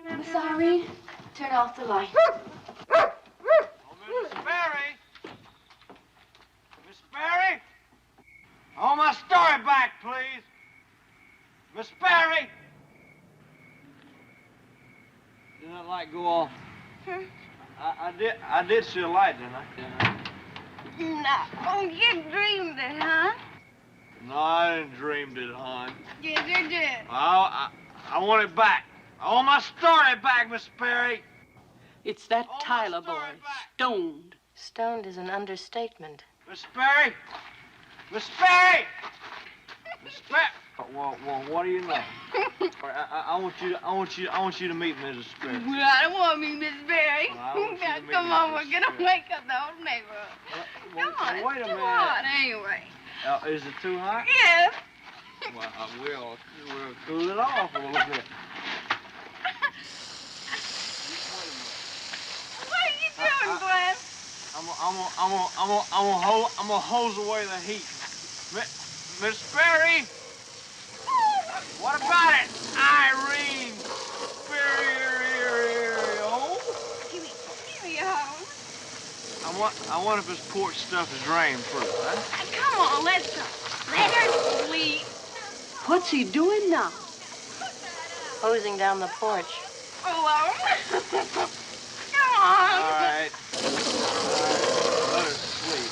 I'm sorry. Turn off the light. Miss Barry! Miss Barry! I want my story back, please. Miss Barry! Did that light go off? I did see a light, didn't I? No, you dreamed it, huh? No, I didn't dream it, hon. Yes, you did. I want it back. I want my story back, Miss Barry. It's that Tyler boy, stoned. Stoned is an understatement. Miss Barry! Miss Barry! Miss Barry! Well, what do you know? I want you to meet Mrs. Barry. Well, I don't want me, Miss Barry. Well, I want you to Now, meet come me, on, Miss we're gonna Barry. wake up the whole neighborhood. Well, Come on, wait it's a too minute. hot anyway. Is it too hot? Yes. Well, we'll cool it off a little bit. What are you doing, Glenn? I'm gonna hose away the heat. Miss Barry! What about it? Irene! Oh? Give me a hose. I wonder if this porch stuff is rain-proof, huh? Come on, let's go. Let her sleep. What's he doing now? Hosing down the porch. Hello. Come on. All right. Let her sleep.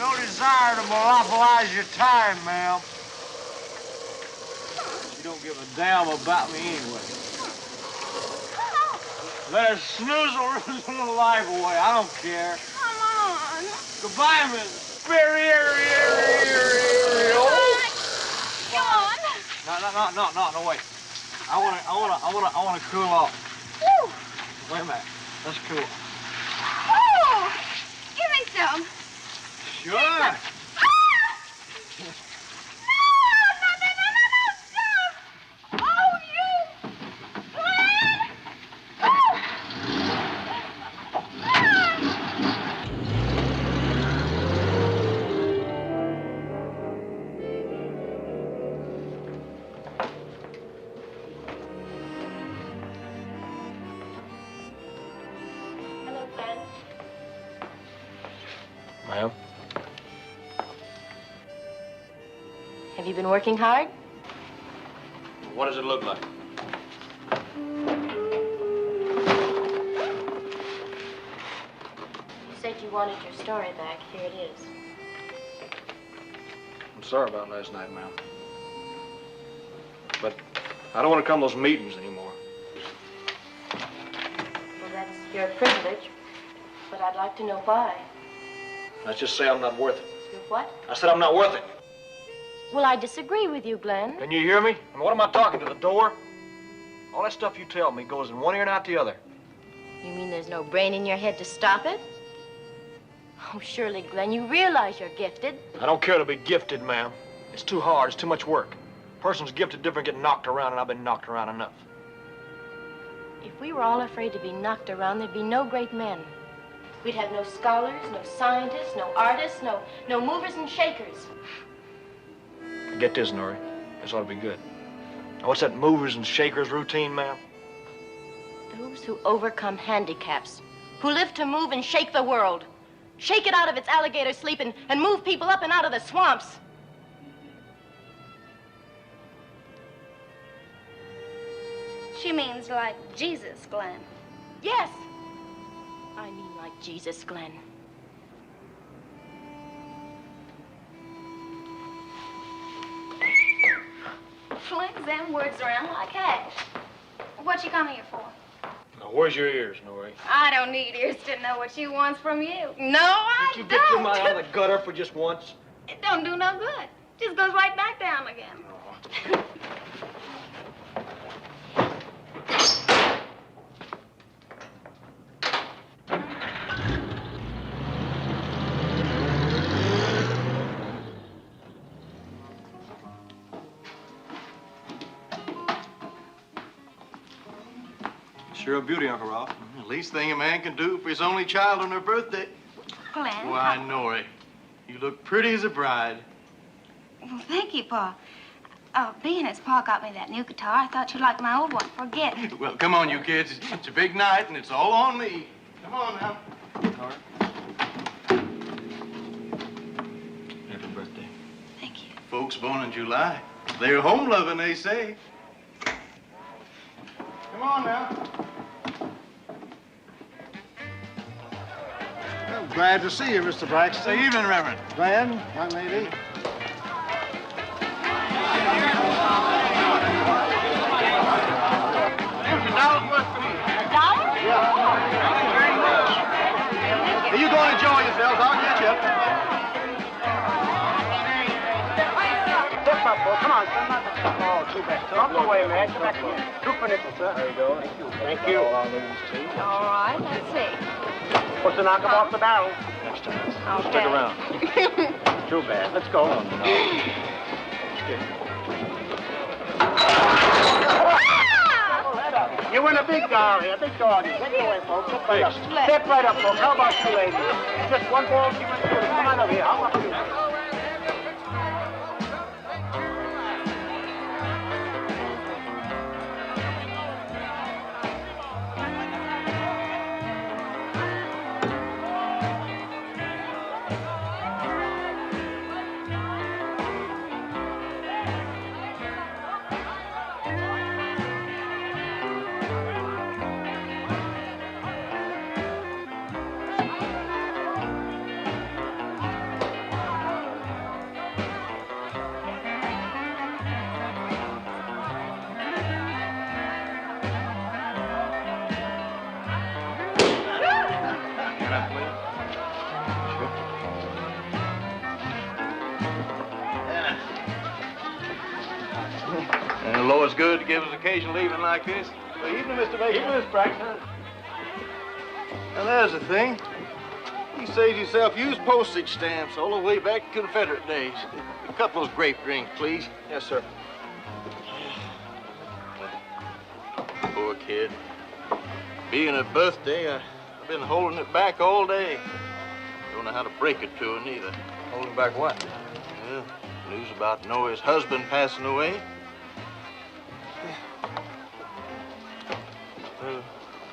No desire to monopolize your time, ma'am. You don't give a damn about me anyway. Let her snooze a little life away. I don't care. Come on. Goodbye, Miss Barry. Come on. No, wait. I wanna cool off. Woo. Wait a minute. Let's cool. Oh, give me some. Sure. Oh, you. Glenn. Hello, Glenn. Ma'am? Have you been working hard? What does it look like? You said you wanted your story back. Here it is. I'm sorry about last night, ma'am. But I don't want to come to those meetings anymore. Well, that's your privilege. But I'd like to know why. Let's just say I'm not worth it. You're what? I said I'm not worth it. Well, I disagree with you, Glenn. Can you hear me? I mean, what am I talking to, the door? All that stuff you tell me goes in one ear and out the other. You mean there's no brain in your head to stop it? Oh, surely, Glenn, you realize you're gifted. I don't care to be gifted, ma'am. It's too hard. It's too much work. A person's gifted different get knocked around, and I've been knocked around enough. If we were all afraid to be knocked around, there'd be no great men. We'd have no scholars, no scientists, no artists, no movers and shakers. Get this, Nori. This ought to be good. Now, what's that movers and shakers routine, ma'am? Those who overcome handicaps, who live to move and shake the world. Shake it out of its alligator sleep and move people up and out of the swamps. She means like Jesus, Glenn. Yes. I mean like Jesus, Glenn. Flings them words around like hash. What you come here for? Now, where's your ears, Nori? I don't need ears to know what she wants from you. No, I Did you don't. get your mind out of the gutter for just once? It don't do no good. Just goes right back down again. Sure a beauty, Uncle Ralph. The least thing a man can do for his only child on her birthday. Glenn. Why, Nori, you look pretty as a bride. Well, thank you, Pa. Being as Pa got me that new guitar, I thought you'd like my old one. Forget it. Well, come on, you kids. It's a big night, and it's all on me. Come on now. Happy birthday. Thank you. Folks born in July, they're home loving, they say. Come on now. Well, glad to see you, Mr. Braxton. Good evening, Reverend. Glenn, young lady. You go and enjoy yourselves. I'll get you. Step up, boy. Come on, son. Oh, too bad. Come away, man. Come back here. 2 for nickel, sir. There you go. Thank you. Thank you. All right, let's see. What's to knock him off the barrel? Next time. Okay. Stick around. Too bad. Let's go. You win a big dog here, big dog. Take it away, folks. Step right up, folks. How about you, ladies? Just one ball, she went through. Come on over here. How about you? And the Lord's good to give us occasional evening like this. Good evening, Mr. Baker. Evening, Miss Braxton. Now, there's the thing. You saved yourself used postage stamps all the way back to Confederate days. A couple of those grape drinks, please. Yes, sir. Poor kid. Being her birthday, I've been holding it back all day. Don't know how to break it to her, neither. Holding back what? Well, news about Noah's husband passing away.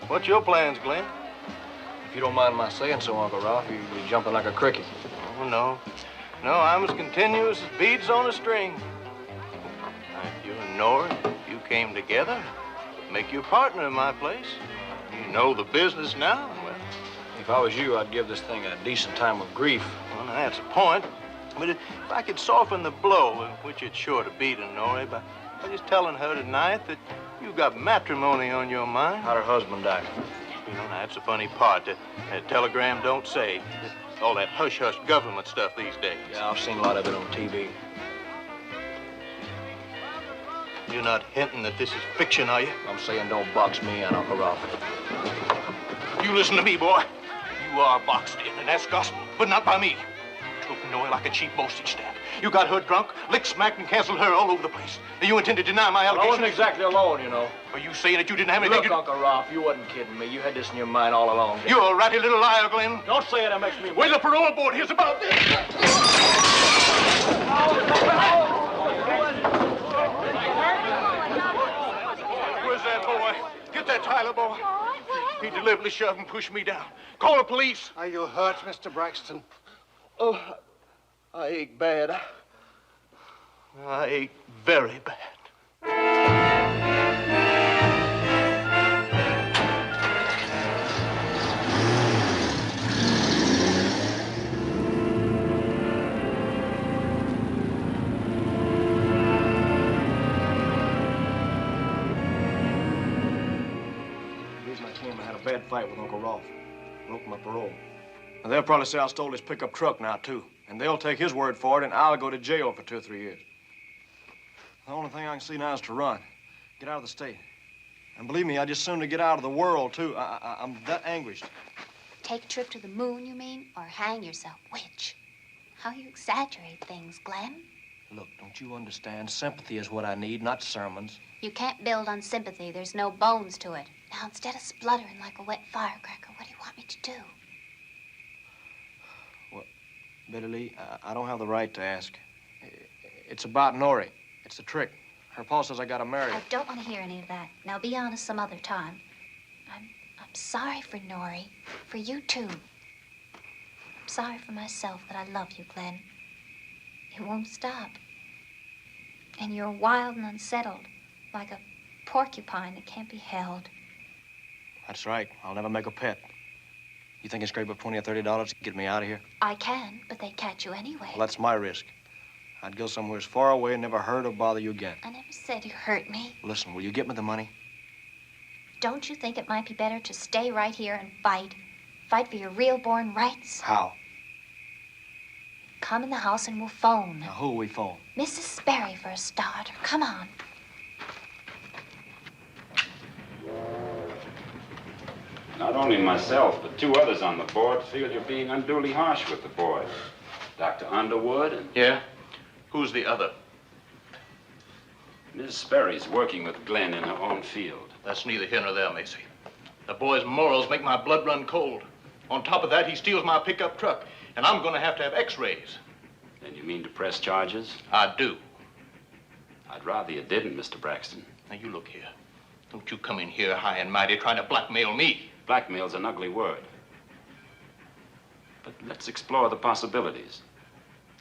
What's your plans, Glenn? If you don't mind my saying so, Uncle Ralph, you're jumping like a cricket. Oh, no. No, I'm as continuous as beads on a string. Now, if you and Nora, you came together, I'd make you a partner in my place. You know the business now, well. If I was you, I'd give this thing a decent time of grief. Well, now, that's a point. But if I could soften the blow, which it's sure to be to Nora, by just telling her tonight that you got matrimony on your mind. How'd her husband die? You know, that's the funny part. That telegram don't say. All that hush-hush government stuff these days. Yeah, I've seen a lot of it on TV. You're not hinting that this is fiction, are you? I'm saying don't box me in, Uncle Ralph. You listen to me, boy. You are boxed in, and that's gospel, but not by me. Took Noah like a cheap postage stamp. You got her drunk, licked, smacked, and canceled her all over the place. Now, you intend to deny my Well, I allegations. wasn't exactly alone, you know. Are you saying that you didn't have anything Look, Uncle Ralph, you wasn't kidding me. You had this in your mind all along. didn't you? You're a ratty little liar, Glenn. Don't say it, that makes me... Wait, the parole board hears about this. Where's that boy? Get that Tyler boy. He deliberately shoved and pushed me down. Call the police. Are you hurt, Mr. Braxton? Oh, I ache bad. I ache very bad. I had a bad fight with Uncle Rolf. Broke my parole. And they'll probably say I stole his pickup truck now, too. And they'll take his word for it, and I'll go to jail for 2 or 3 years. The only thing I can see now is to run. Get out of the state. And believe me, I'd just sooner get out of the world, too. I'm that anguished. Take a trip to the moon, you mean? Or hang yourself? Which? How you exaggerate things, Glenn. Look, don't you understand? Sympathy is what I need, not sermons. You can't build on sympathy. There's no bones to it. Now, instead of spluttering like a wet firecracker, what do you want me to do? Well, Betty Lee, I don't have the right to ask. It's about Nori. It's a trick. Her pa says I gotta marry her. I don't want to hear any of that. Now, be honest some other time. I'm sorry for Nori. For you, too. I'm sorry for myself that I love you, Glenn. It won't stop. And you're wild and unsettled, like a porcupine that can't be held. That's right. I'll never make a pet. You think I can scrape up $20 or $30 to get me out of here? I can, but they'd catch you anyway. Well, that's my risk. I'd go somewhere as far away and never hurt or bother you again. I never said you hurt me. Listen, will you get me the money? Don't you think it might be better to stay right here and fight? Fight for your real-born rights? How? Come in the house and we'll phone. Now, who will we phone? Mrs. Sperry for a starter. Come on. Not only myself, but 2 others on the board feel you're being unduly harsh with the boy. Dr. Underwood and... Yeah? Who's the other? Miss Sperry's working with Glenn in her own field. That's neither here nor there, Macy. The boy's morals make my blood run cold. On top of that, he steals my pickup truck, and I'm going to have X-rays. And you mean to press charges? I do. I'd rather you didn't, Mr. Braxton. Now, you look here. Don't you come in here high and mighty trying to blackmail me. Blackmail's an ugly word. But let's explore the possibilities.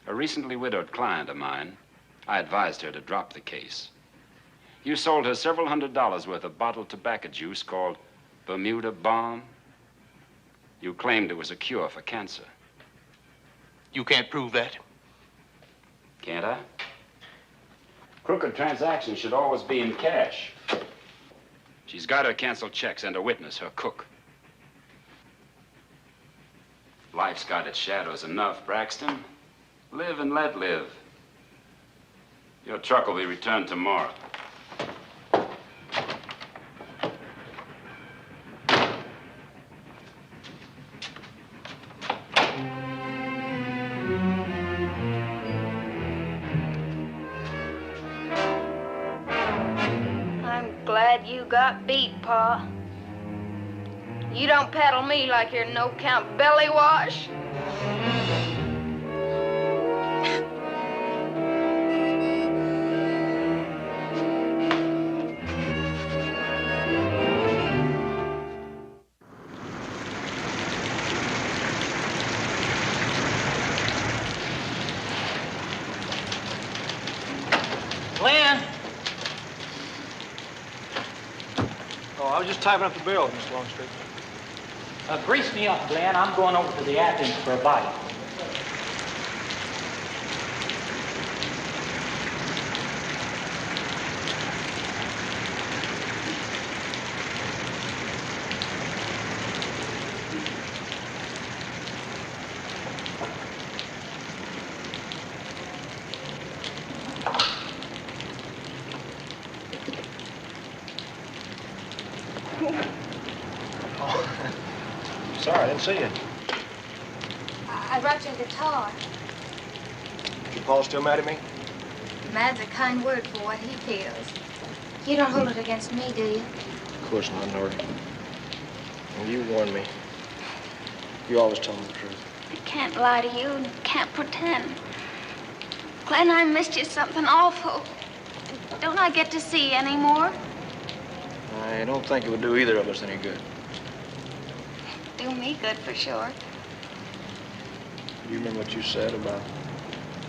A recently widowed client of mine, I advised her to drop the case. You sold her several $100s worth of bottled tobacco juice called Bermuda Balm. You claimed it was a cure for cancer. You can't prove that? Can't I? Crooked transactions should always be in cash. She's got her canceled checks and a witness, her cook. Life's got its shadows enough, Braxton. Live and let live. Your truck will be returned tomorrow. I'm glad you got beat, Pa. You don't peddle me like you're no-count belly wash. Glenn! Oh, I was just typing up the bill, Miss Longstreet. Grease me up, Glenn. I'm going over to the Athens for a bite. Sorry, I didn't see you. I brought you a guitar. Your pa still mad at me? Mad's a kind word for what he feels. You don't hold it against me, do you? Of course not, Nori. And you warned me. You always tell me the truth. I can't lie to you and can't pretend. Glenn, I missed you something awful. Don't I get to see you anymore? I don't think it would do either of us any good. Do me good for sure. You remember what you said about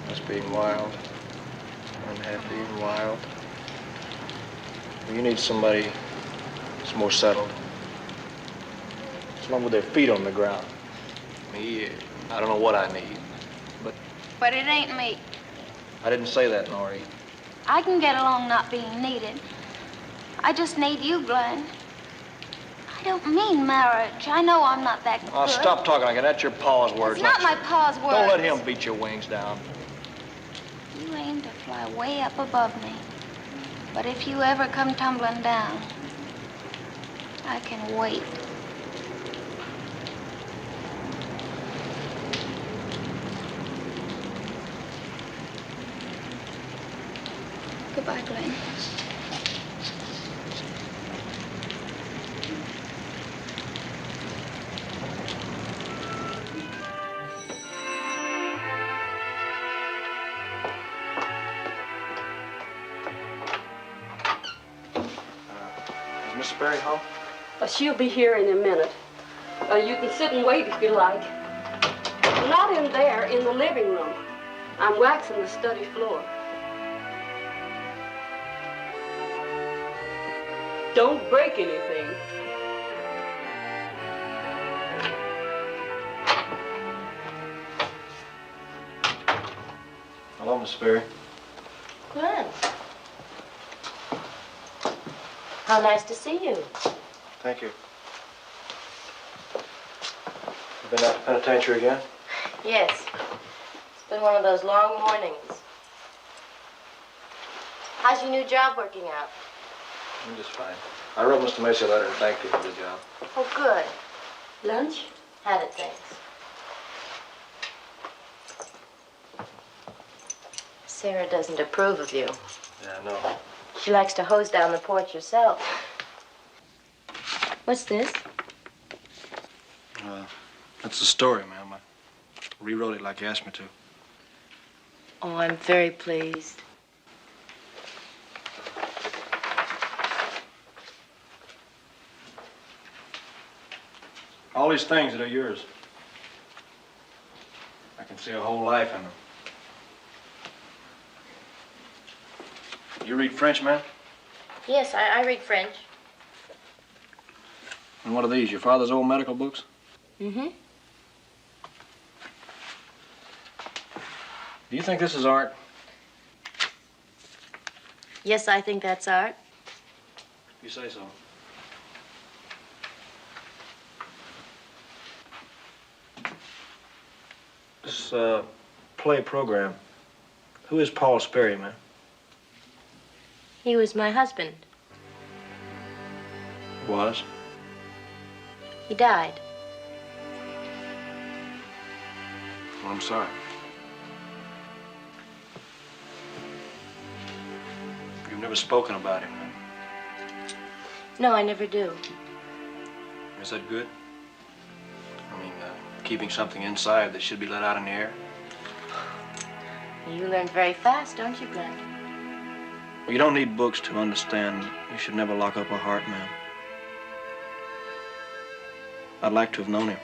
us being wild, unhappy and wild? Well, you need somebody that's more settled. Someone with their feet on the ground. Me, I don't know what I need, But it ain't me. I didn't say that, Nori. I can get along not being needed. I just need you, Glenn. I don't mean marriage. I know I'm not that good. Oh, stop talking like that. That's your pa's words. It's not my pa's words. Don't let him beat your wings down. You aim to fly way up above me. But if you ever come tumbling down, I can wait. Goodbye, Glenn. Is Miss Sperry home? She'll be here in a minute. You can sit and wait if you like. Not in there, in the living room. I'm waxing the study floor. Don't break anything. Hello, Miss Sperry. Glenn. How nice to see you. Thank you. You been out to penitentiary again? Yes. It's been one of those long mornings. How's your new job working out? I'm just fine. I wrote Mr. Macy a letter and thanked him for the job. Oh, good. Lunch? Had it, thanks. Sarah doesn't approve of you. Yeah, I know. She likes to hose down the porch herself. What's this? That's the story, ma'am. I rewrote it like you asked me to. Oh, I'm very pleased. All these things that are yours. I can see a whole life in them. You read French, man? Yes, I read French. And what are these, your father's old medical books? Mm-hmm. Do you think this is art? Yes, I think that's art. You say so. This play program, who is Paul Sperry, man? He was my husband. Was? He died. Well, I'm sorry. You've never spoken about him, man. No, I never do. Is that good? I mean, keeping something inside that should be let out in the air? You learn very fast, don't you, Glenn? Well, you don't need books to understand you should never lock up a heart, man. I'd like to have known him,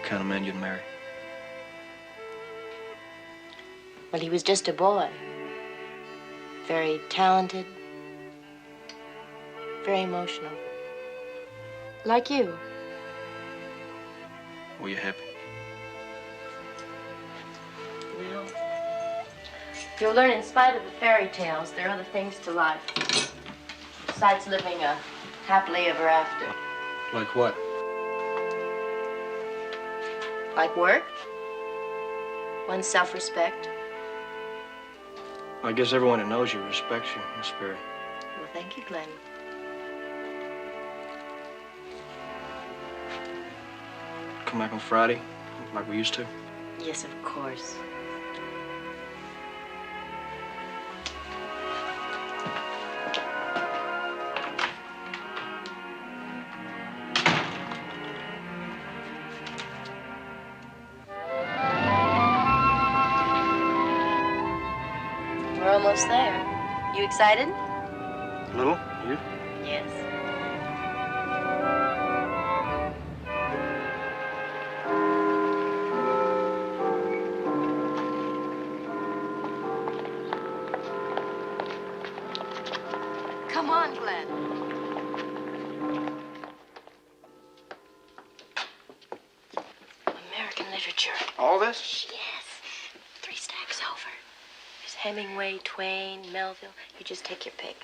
the kind of man you'd marry. Well, he was just a boy. Very talented. Very emotional. Like you. Were you happy? Well, you'll learn in spite of the fairy tales, there are other things to life. Besides living a happily ever after. Like what? Like work. One's self-respect. I guess everyone who knows you respects you, Miss Sperry. Well, thank you, Glenn. Come back on Friday, like we used to. Yes, of course. We're almost there. You excited? A little? You? Yes. Come on, Glenn. American literature. All this? Yes. 3 stacks over. There's Hemingway, Twain, Melville. You just take your pick.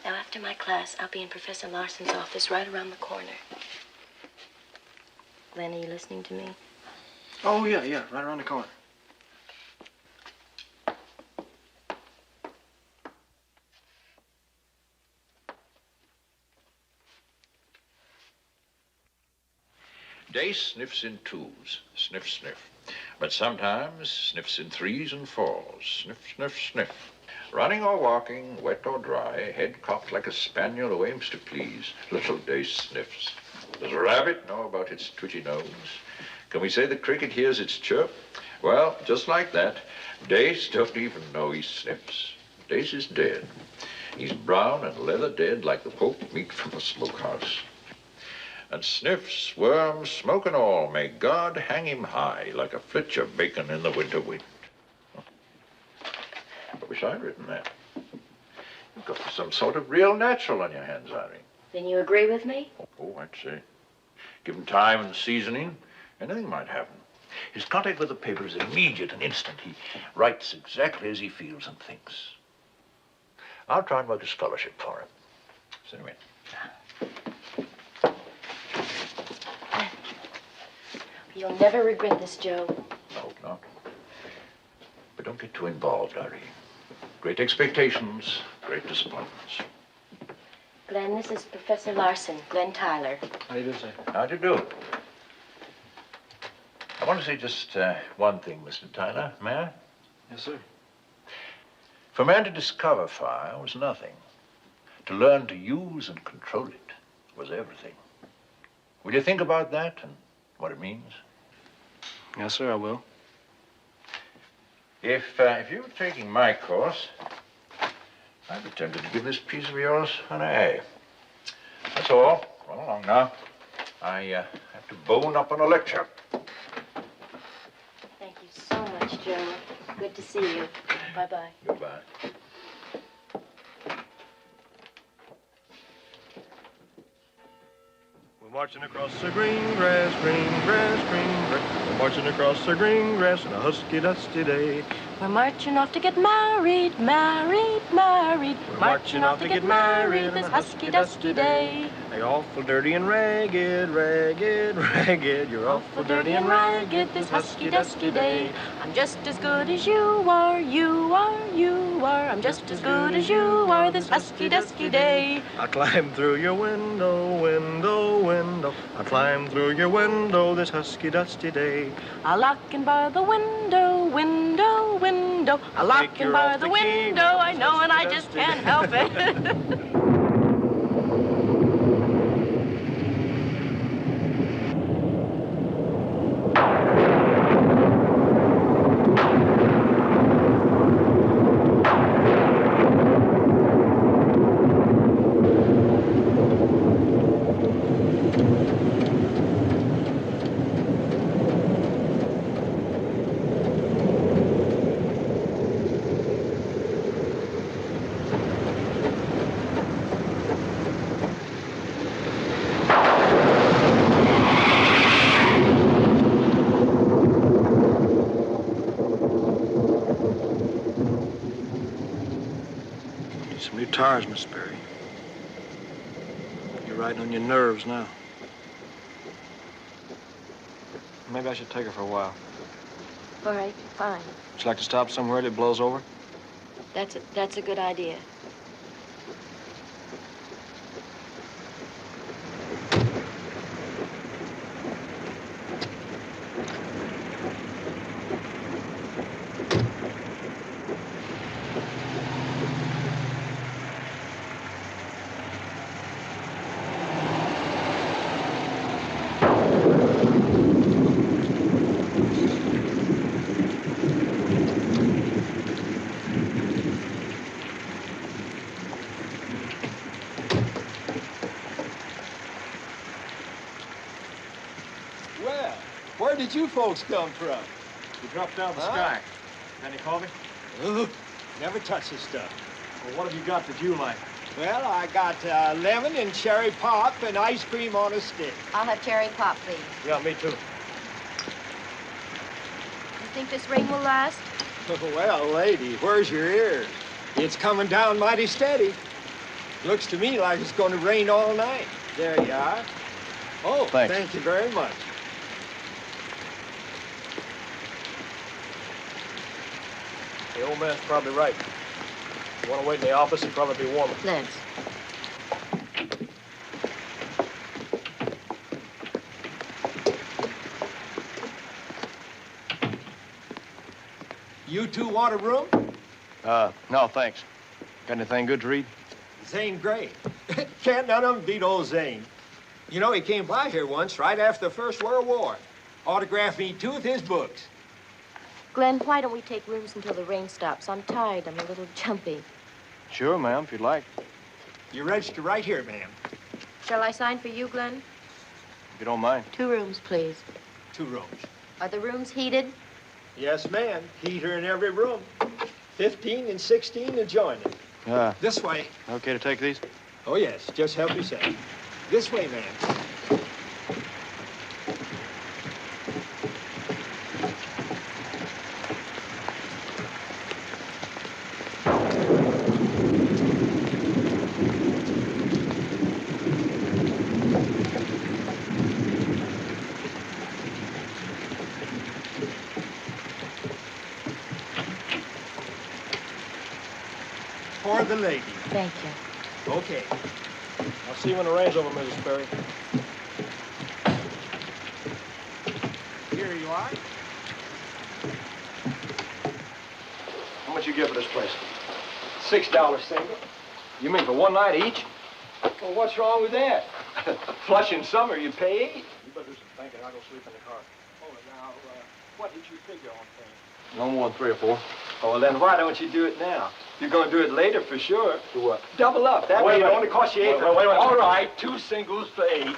Now, after my class, I'll be in Professor Larson's office right around the corner. Glenn, are you listening to me? Oh, yeah, right around the corner. Dace sniffs in twos, sniff, sniff. But sometimes sniffs in threes and fours, sniff, sniff, sniff. Running or walking, wet or dry, head cocked like a spaniel who aims to please, little Dace sniffs. Does a rabbit know about its twitchy nose? Can we say the cricket hears its chirp? Well, just like that, Dace don't even know he sniffs. Dace is dead. He's brown and leather dead like the poke meat from the smokehouse. And sniffs, worms, smoke and all, may God hang him high like a flitch of bacon in the winter wind. I wish I'd written that. You've got some sort of real natural on your hands, Irene. Then you agree with me? Oh, I'd say. Give him time and seasoning, anything might happen. His contact with the paper is immediate and instant. He writes exactly as he feels and thinks. I'll try and work a scholarship for him. Send him in. You'll never regret this, Joe. No, not. But don't get too involved, Irene. Great expectations, great disappointments. Glenn, this is Professor Larson, Glenn Tyler. How do you do, sir? How do you do? I want to say just one thing, Mr. Tyler. May I? Yes, sir. For man to discover fire was nothing. To learn to use and control it was everything. Will you think about that and what it means? Yes, sir, I will. If you were taking my course, I'd be tempted to give this piece of yours an A. That's all. Run along now. I have to bone up on a lecture. Thank you so much, Joe. Good to see you. Bye-bye. Goodbye. We're marching across the green grass, green grass, green grass. We're marching across the green grass on a husky, dusty day. We're marching off to get married, married, married. We're marching off to get married this husky, dusty day. You're awful dirty and ragged, ragged, ragged. You're awful dirty and ragged this husky, dusty day. I'm just as good as you are, you are, you are. I'm just as good as you are this husky, dusky day. I climb through your window, window, window. I climb through your window this husky, dusty day. I'll lock and bar the window, window, window. I'll lock and bar the window, I know, and I just can't help it. Some new tires, Miss Sperry. You're riding on your nerves now. Maybe I should take her for a while. All right, fine. Would you like to stop somewhere till it blows over? That's a good idea. Well, where did you folks come from? We dropped down the sky. Any coffee? Ooh, never touch this stuff. Well, what have you got that you like? Well, I got lemon and cherry pop and ice cream on a stick. I'll have cherry pop, please. Yeah, me too. You think this ring will last? Well, lady, where's your ears? It's coming down mighty steady. Looks to me like it's going to rain all night. There you are. Oh, Thanks. thank you very much. The old man's probably right. You want to wait in the office? It'll probably be warmer. Let's. You two want a room? No, thanks. Got anything good to read? Zane Grey. Can't none of them beat old Zane. You know, he came by here once, right after the First World War. Autographed me 2 of his books. Glenn, why don't we take rooms until the rain stops? I'm tired. I'm a little jumpy. Sure, ma'am, if you'd like. You register right here, ma'am. Shall I sign for you, Glenn? If you don't mind. 2 rooms, please. 2 rooms. Are the rooms heated? Yes, ma'am. Heater in every room. 15 and 16 adjoining. This way. Okay to take these? Oh, yes. Just help yourself. This way, ma'am. For the lady. Thank you. Okay. I'll see you when the rain's over, Mrs. Sperry. Here you are. How much you give for this place? $6 single. You mean for one night each? Well, what's wrong with that? Flushing summer, you pay 8. You better do some thinking. I'll go sleep in the car. Oh, now, what did you figure on things? No more than 3 or 4. Oh, well, then why don't you do it now? You're going to do it later for sure. Do what? Double up. That way it only costs you 8. Wait. All right, 2 singles for 8.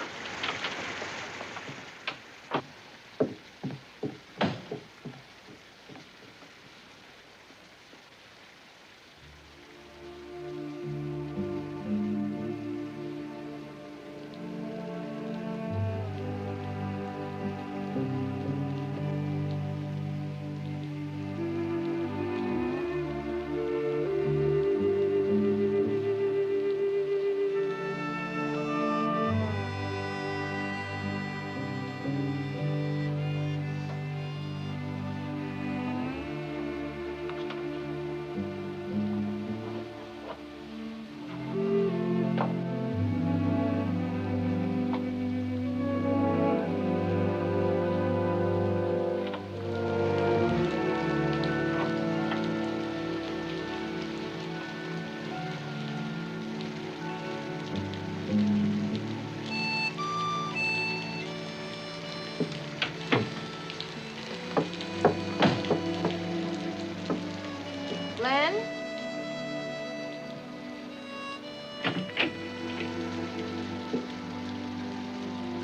Glenn?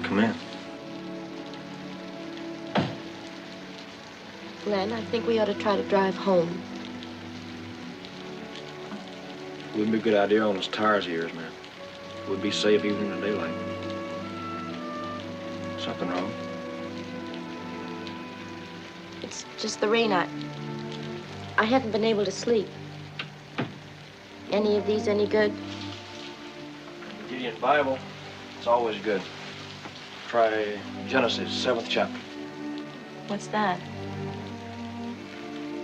Come in. Glenn, I think we ought to try to drive home. Wouldn't be a good idea on those tires of yours, man. Would be safe even in the daylight. Something wrong? It's just the rain. I haven't been able to sleep. Any of these any good? Gideon Bible, it's always good. Try Genesis, 7th chapter. What's that?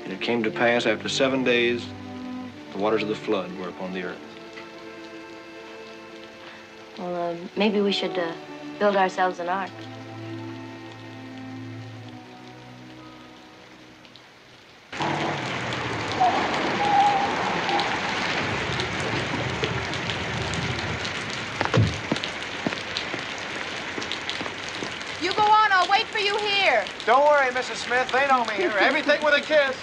And it came to pass after 7 days, the waters of the flood were upon the earth. Well, maybe we should build ourselves an ark. You go on, I'll wait for you here. Don't worry, Mrs. Smith. They know me here. Everything with a kiss.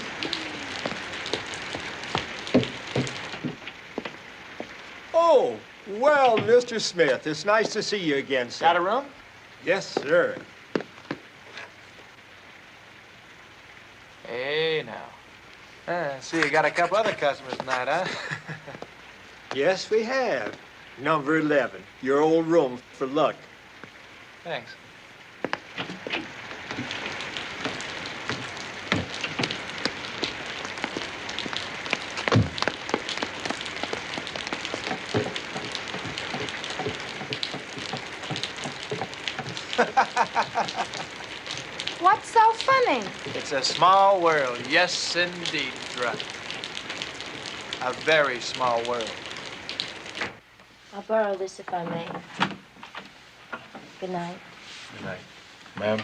Oh, well, Mr. Smith, it's nice to see you again, sir. Got a room? Yes, sir. Hey, now. See, you got a couple other customers tonight, huh? Yes, we have. Number 11, your old room for luck. Thanks. What's so funny? It's a small world. Yes, indeed, Drunne. A very small world. I'll borrow this if I may. Good night. Good night. Ma'am,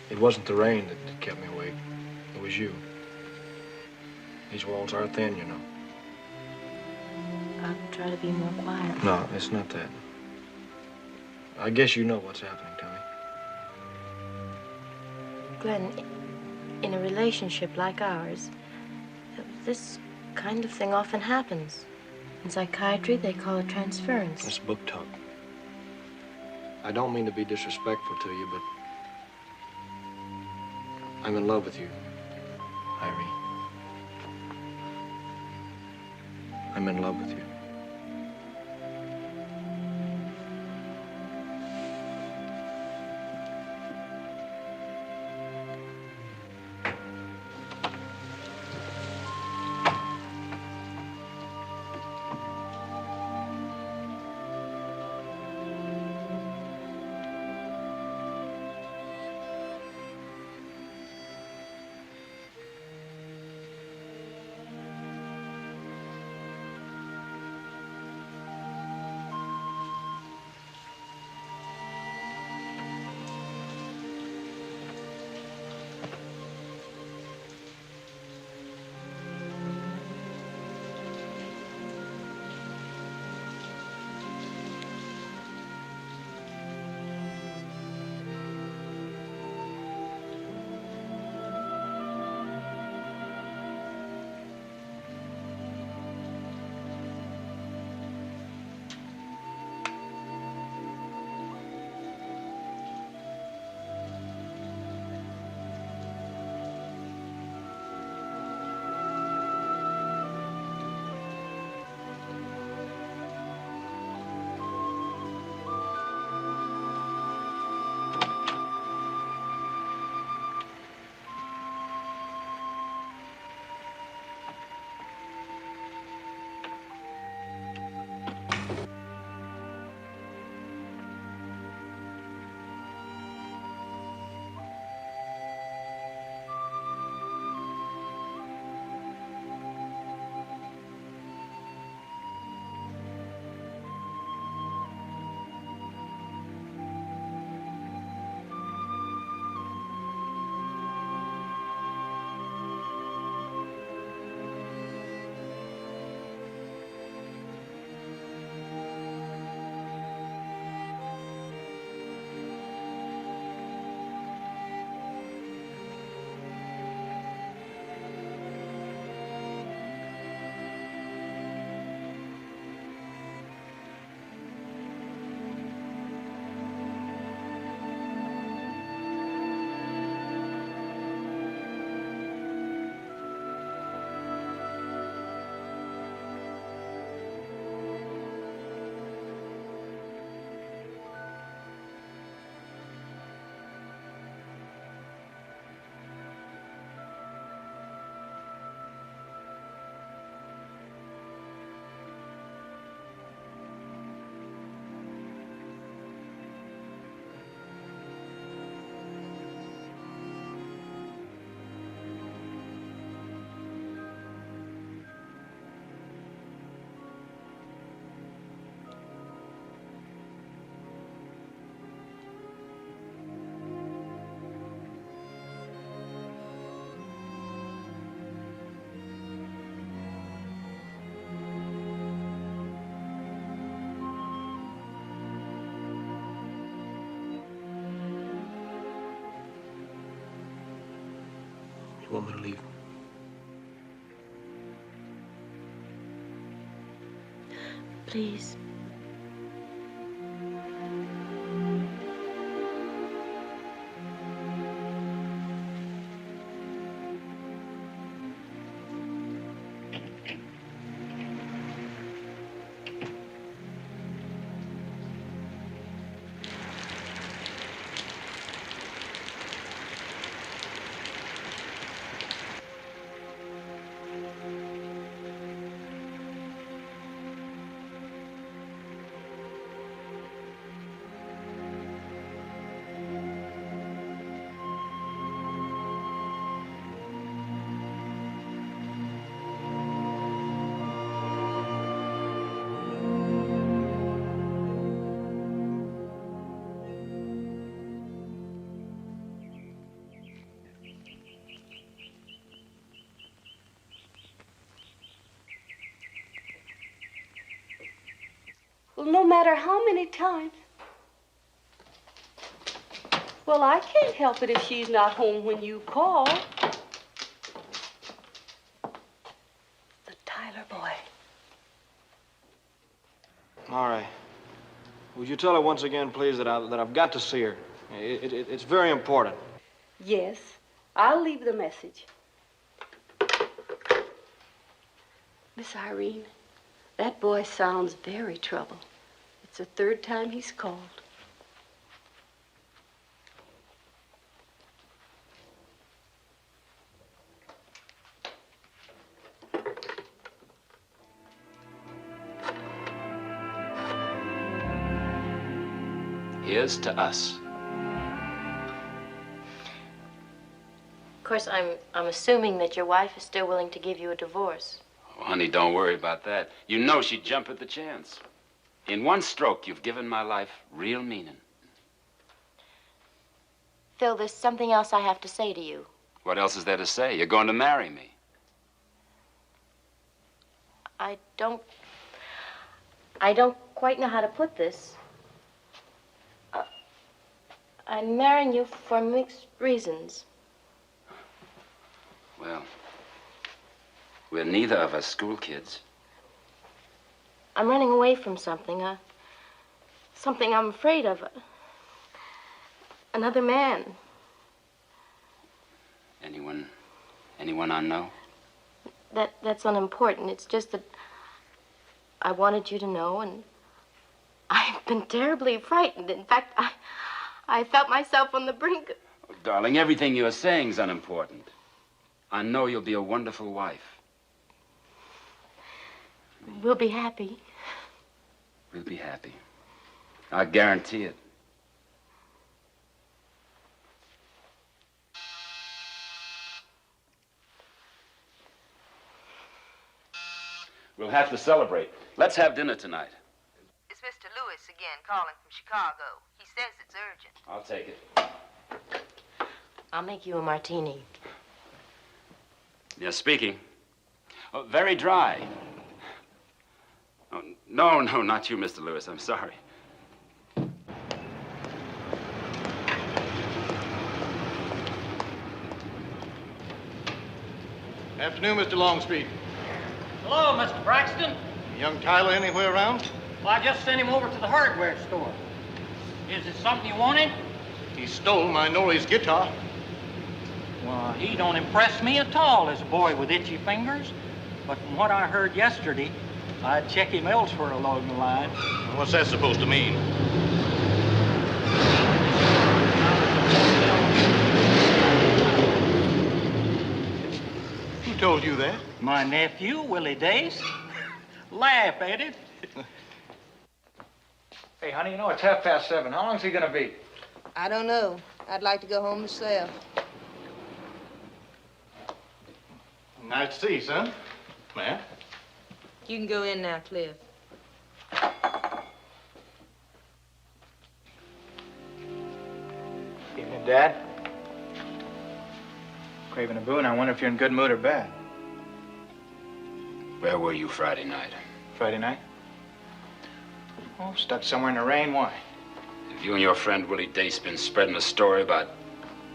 it wasn't the rain that kept me awake. It was you. These walls are thin, you know. I'll try to be more quiet. No, it's not that. I guess you know what's happening to me. Glenn, in a relationship like ours, this kind of thing often happens. In psychiatry, they call it transference. It's book talk. I don't mean to be disrespectful to you, but I'm in love with you, Irene. I'm in love with you. You want me to leave? Please. Well, no matter how many times. Well, I can't help it if she's not home when you call. The Tyler boy. All right. Would you tell her once again, please, that I've got to see her? It's very important. Yes, I'll leave the message. Miss Irene, that boy sounds very troubled. It's the third time he's called. Here's to us. Of course, I'm assuming that your wife is still willing to give you a divorce. Oh, honey, don't worry about that. You know she'd jump at the chance. In one stroke, you've given my life real meaning. Phil, there's something else I have to say to you. What else is there to say? You're going to marry me. I don't quite know how to put this. I'm marrying you for mixed reasons. Well, we're neither of us school kids. I'm running away from something. Something I'm afraid of. Another man. Anyone I know? That's unimportant. It's just that I wanted you to know, and I've been terribly frightened. In fact, I felt myself on the brink. Oh, darling, everything you're saying's unimportant. I know you'll be a wonderful wife. We'll be happy. We'll be happy. I guarantee it. We'll have to celebrate. Let's have dinner tonight. It's Mr. Lewis again, calling from Chicago. He says it's urgent. I'll take it. I'll make you a martini. Yes, speaking. Oh, very dry. Oh, no, not you, Mr. Lewis. I'm sorry. Afternoon, Mr. Longstreet. Hello, Mr. Braxton. Young Tyler anywhere around? Well, I just sent him over to the hardware store. Is it something you wanted? He stole my Nori's guitar. Well, he don't impress me at all as a boy with itchy fingers. But from what I heard yesterday, I'd check him elsewhere along the line. What's that supposed to mean? Who told you that? My nephew, Willie Dace. Laugh at it. Hey, honey, you know it's 7:30. How long's he gonna be? I don't know. I'd like to go home myself. Nice to see you, son. Man. You can go in now, Cliff. Evening, Dad. Craving a boon. I wonder if you're in good mood or bad. Where were you Friday night? Friday night? Oh, stuck somewhere in the rain. Why? Have you and your friend Willie Dace been spreading a story about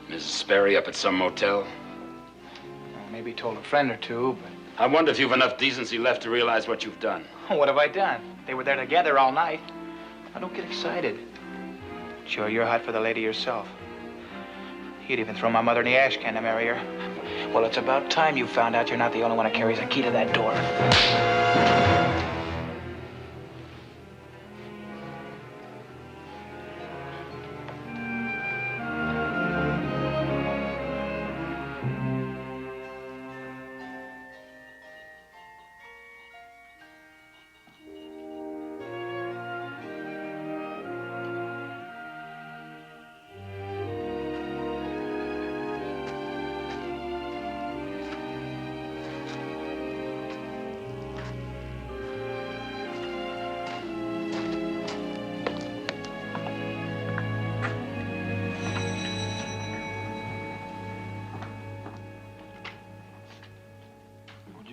Mrs. Sperry up at some motel? Well, maybe told a friend or two, but... I wonder if you've enough decency left to realize what you've done. What have I done? They were there together all night. Now, don't get excited. Sure, you're hot for the lady yourself. You'd even throw my mother in the ash can to marry her. Well, it's about time you found out you're not the only one who carries a key to that door.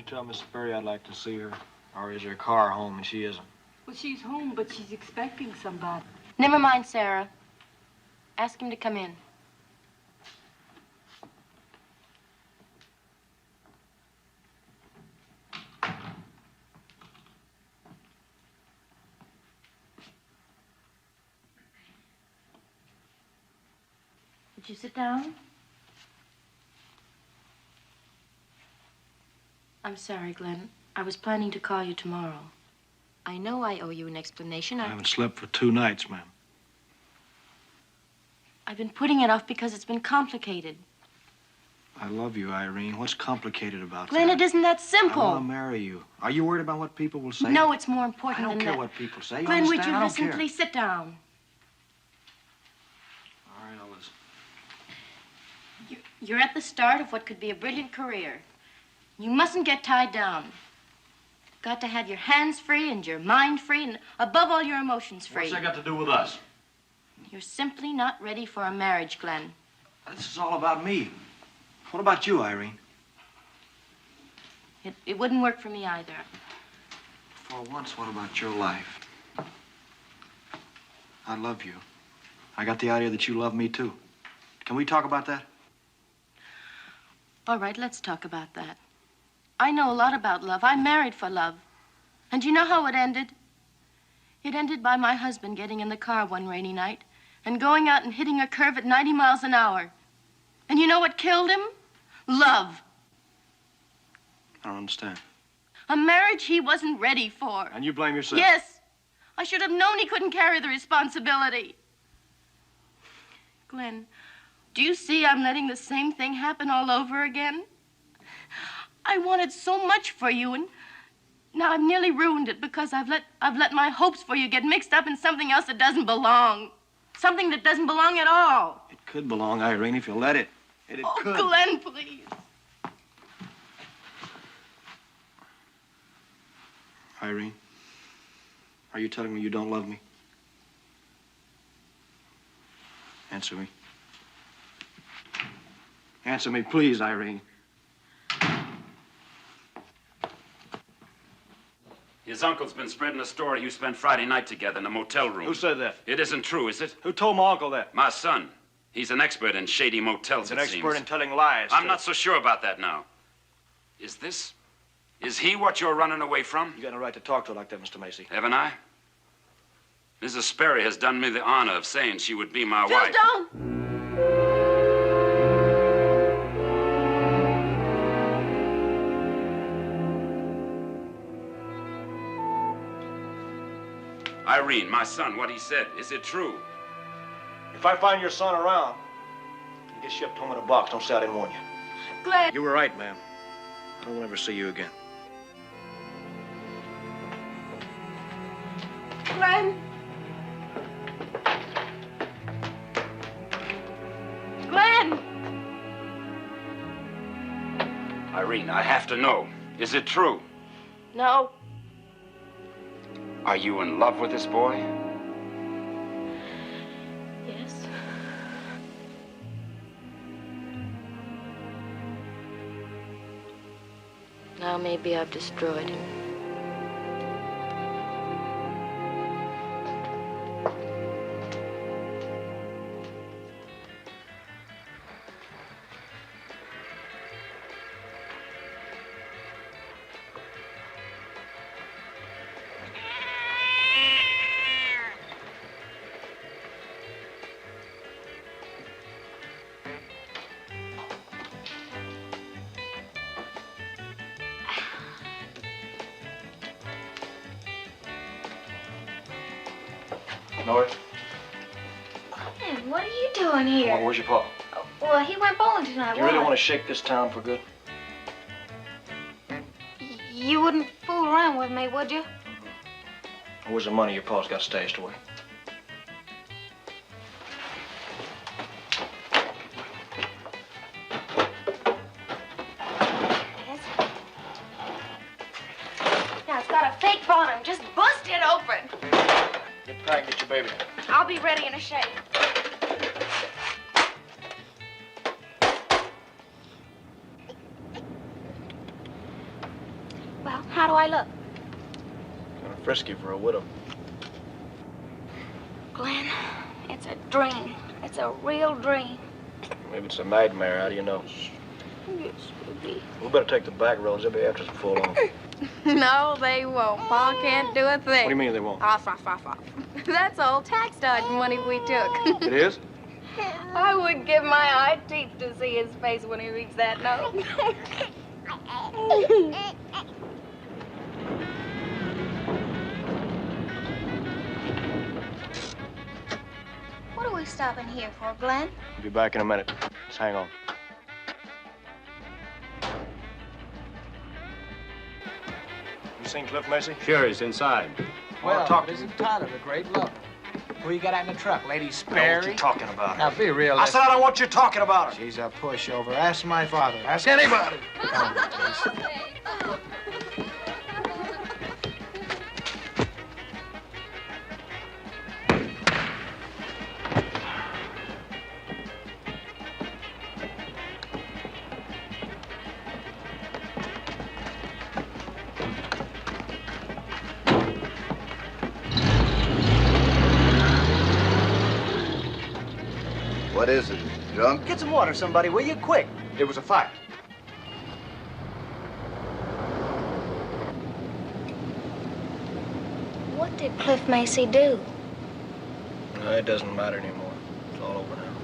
Tell Miss Sperry I'd like to see her, or is her car home and she isn't? Well, she's home, but she's expecting somebody. Never mind, Sarah. Ask him to come in. Would you sit down? I'm sorry, Glenn. I was planning to call you tomorrow. I know I owe you an explanation. I haven't slept for 2 nights, ma'am. I've been putting it off because it's been complicated. I love you, Irene. What's complicated about Glenn, that? it isn't that simple. I want to marry you. Are you worried about what people will say? No, it's more important I than don't care that. what people say. You Glenn, would understand? you I don't listen, care. please? Sit down. All right, I'll listen. You're at the start of what could be a brilliant career. You mustn't get tied down. You've got to have your hands free and your mind free and, above all, your emotions free. What's that got to do with us? You're simply not ready for a marriage, Glenn. This is all about me. What about you, Irene? It wouldn't work for me either. For once, what about your life? I love you. I got the idea that you love me, too. Can we talk about that? All right, let's talk about that. I know a lot about love. I'm married for love. And you know how it ended? It ended by my husband getting in the car one rainy night and going out and hitting a curve at 90 miles an hour. And you know what killed him? Love. I don't understand. A marriage he wasn't ready for. And you blame yourself? Yes. I should have known he couldn't carry the responsibility. Glenn, do you see I'm letting the same thing happen all over again? I wanted so much for you, and now I've nearly ruined it because I've let my hopes for you get mixed up in something else that doesn't belong. Something that doesn't belong at all. It could belong, Irene, if you let it. It could. Glenn, please. Irene, are you telling me you don't love me? Answer me. Answer me, please, Irene. His uncle's been spreading a story you spent Friday night together in a motel room. Who said that? It isn't true, is it? Who told my uncle that? My son. He's an expert in shady motels, He's an it expert seems. in telling lies. I'm too. not so sure about that now. Is he what you're running away from? You got no right to talk to her like that, Mr. Macy. Haven't I? Mrs. Sperry has done me the honor of saying she would be my wife. Don't. Irene, my son, what he said, is it true? If I find your son around, you get shipped home in a box. Don't say I didn't warn you. Glenn. You were right, ma'am. I don't ever see you again. Glenn. Glenn. Irene, I have to know. Is it true? No. Are you in love with this boy? Yes. Now maybe I've destroyed him. Norrie? Man, what are you doing here? Where's your pa? Well, he went bowling tonight. Do you really want to shake this town for good? You wouldn't fool around with me, would you? Where's the money your pa's got stashed away? Now, it's got a fake bottom. Just bust it open. Get packed, get your baby. I'll be ready in a shake. Well, how do I look? Kind of frisky for a widow. Glenn, it's a dream. It's a real dream. Maybe it's a nightmare. How do you know? Yes, Ruby. We better take the back roads. They'll be after us before long. No, they won't. Pa can't do a thing. What do you mean they won't? Off. That's old tax dodging money we took. It is? I would give my eye teeth to see his face when he reads that note. What are we stopping here for, Glenn? We'll be back in a minute. Just hang on. You seen Cliff Macy? Sure, he's inside. Well, talk to isn't Tyler a great lover? Who you got out in the truck? Lady I Sperry? don't want you talking about her. Now, be real. I said I don't want you talking about her. She's a pushover. Ask my father. Ask anybody. Come on, please. What is it? Drunk? Get some water, somebody, will you? Quick. It was a fight. What did Cliff Macy do? No, it doesn't matter anymore. It's all over now.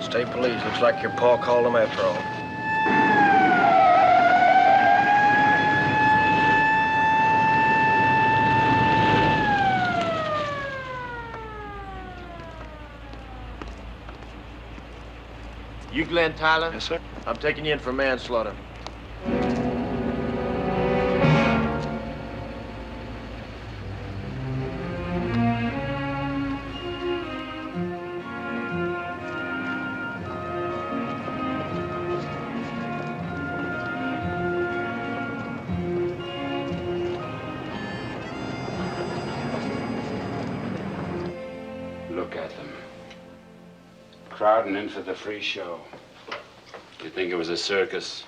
State police. Looks like your pa called them after all. You Glenn Tyler? Yes, sir. I'm taking you in for manslaughter. Look at them. Crowding in for the free show. You think it was a circus?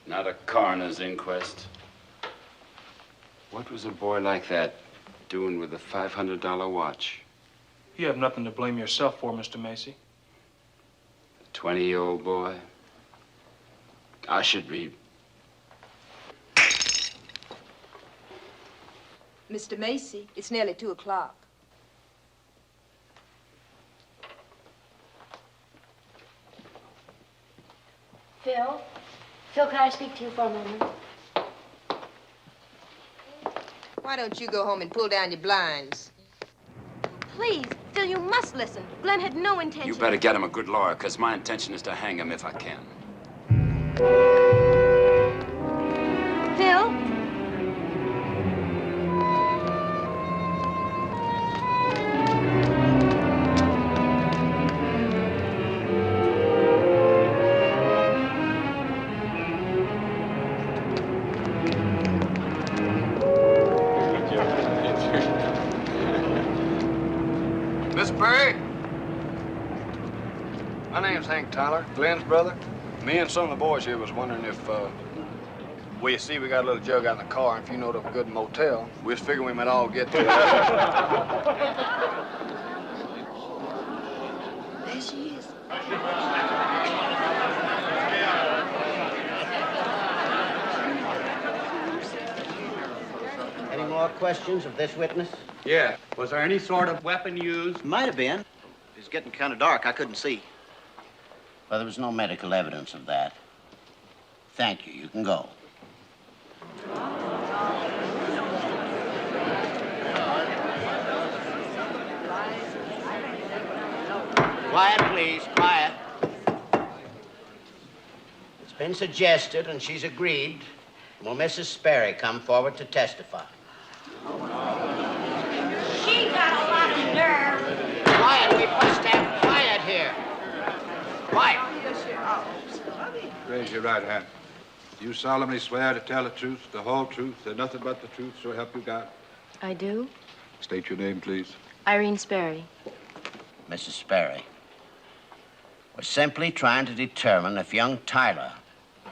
Not a coroner's inquest. What was a boy like that doing with a $500 watch? You have nothing to blame yourself for, Mr. Macy. A 20-year-old boy? I should be. Mr. Macy, it's nearly 2 o'clock. Phil? Phil, can I speak to you for a moment? Why don't you go home and pull down your blinds? Please, Phil, you must listen. Glenn had no intention. You better get him a good lawyer, because my intention is to hang him if I can. Phil? Miss Perry? My name's Hank Tyler, Glenn's brother. Me and some of the boys here was wondering if, well, you see, we got a little jug out in the car, and if you know of a good motel, we was figuring we might all get to it. There she is. Any more questions of this witness? Yeah. Was there any sort of weapon used? Might have been. It's getting kind of dark. I couldn't see. Well, there was no medical evidence of that. Thank you. You can go. Quiet, please. Quiet. It's been suggested, and she's agreed. Will Mrs. Sperry come forward to testify? She got a lot of nerve. Quiet. We must have quiet here. Quiet. Raise your right hand. Do you solemnly swear to tell the truth, the whole truth, and nothing but the truth, so help you God? I do. State your name, please. Irene Sperry. Mrs. Sperry, we're simply trying to determine if young Tyler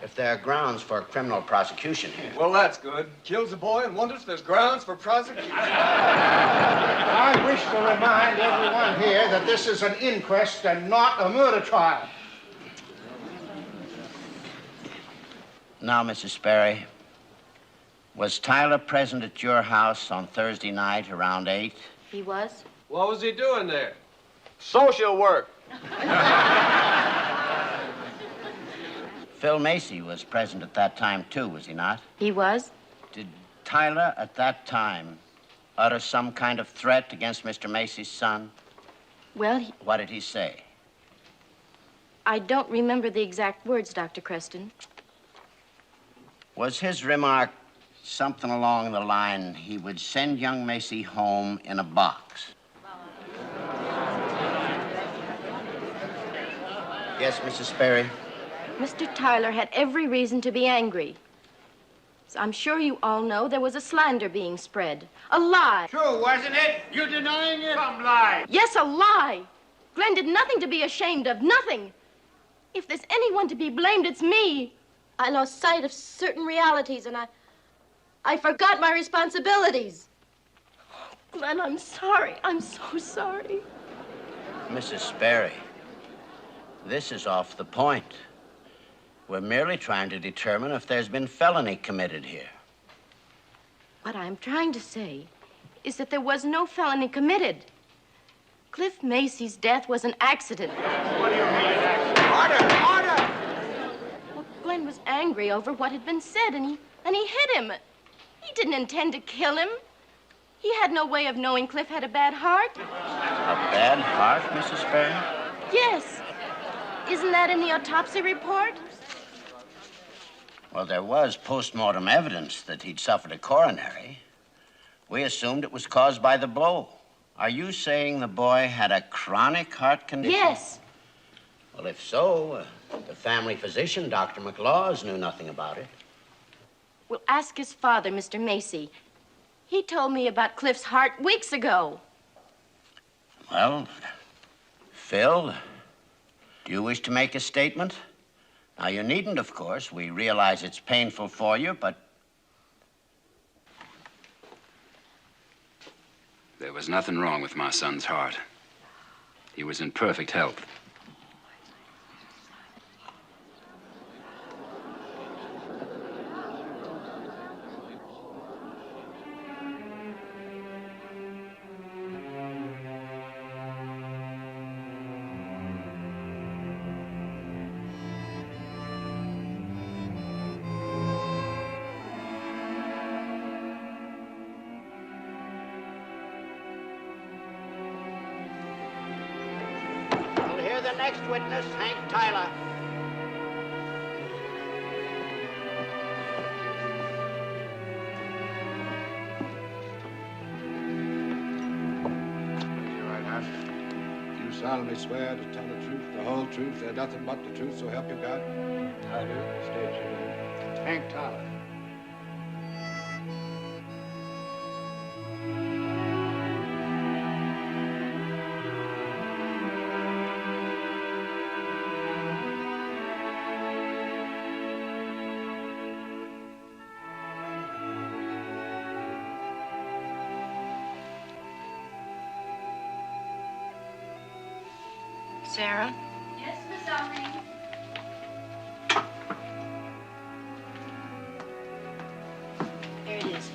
if there are grounds for criminal prosecution here. Well, that's good. Kills a boy and wonders if there's grounds for prosecution. I wish to remind everyone here that this is an inquest and not a murder trial. Now, Mrs. Sperry, was Tyler present at your house on Thursday night around 8? He was? What was he doing there? Social work. Phil Macy was present at that time, too, was he not? He was? Did Tyler, at that time, utter some kind of threat against Mr. Macy's son? Well, What did he say? I don't remember the exact words, Dr. Creston. Was his remark something along the line he would send young Macy home in a box? Yes, Mrs. Sperry? Mr. Tyler had every reason to be angry. So I'm sure you all know there was a slander being spread. A lie. True, wasn't it? You denying it? Some lie. Yes, a lie. Glenn did nothing to be ashamed of, nothing. If there's anyone to be blamed, it's me. I lost sight of certain realities, and I forgot my responsibilities. Oh, Glenn, I'm sorry. I'm so sorry. Mrs. Sperry, this is off the point. We're merely trying to determine if there's been felony committed here. What I'm trying to say is that there was no felony committed. Cliff Macy's death was an accident. What do you mean, accident? Order! Well, Glenn was angry over what had been said, and he hit him. He didn't intend to kill him. He had no way of knowing Cliff had a bad heart. A bad heart, Mrs. Sperry? Yes. Isn't that in the autopsy report? Well, there was post-mortem evidence that he'd suffered a coronary. We assumed it was caused by the blow. Are you saying the boy had a chronic heart condition? Yes. Well, if so, the family physician, Dr. McLaws, knew nothing about it. Well, ask his father, Mr. Macy. He told me about Cliff's heart weeks ago. Well, Phil, do you wish to make a statement? Now, you needn't, of course. We realize it's painful for you, but... There was nothing wrong with my son's heart. He was in perfect health. We'll hear the next witness, Hank Tyler. Do you solemnly swear to tell the truth, the whole truth, and nothing but the truth, so help you God? I do. State your name. Hank Tyler. Sarah? Yes, Miss Alring. There it is.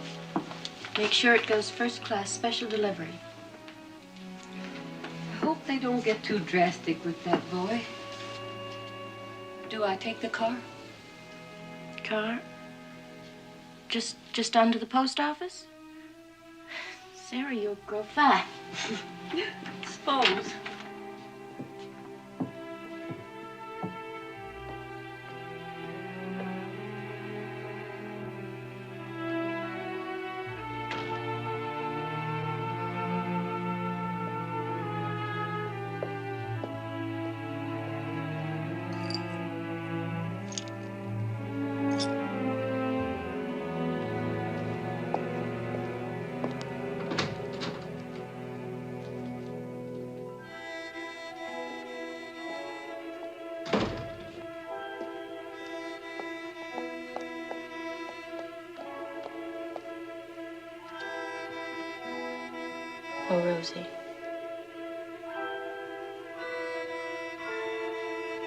Make sure it goes first class, special delivery. I hope they don't get too drastic with that boy. Do I take the car? Car? Just under the post office? Sarah, you'll grow fat. Suppose. Oh, Rosie.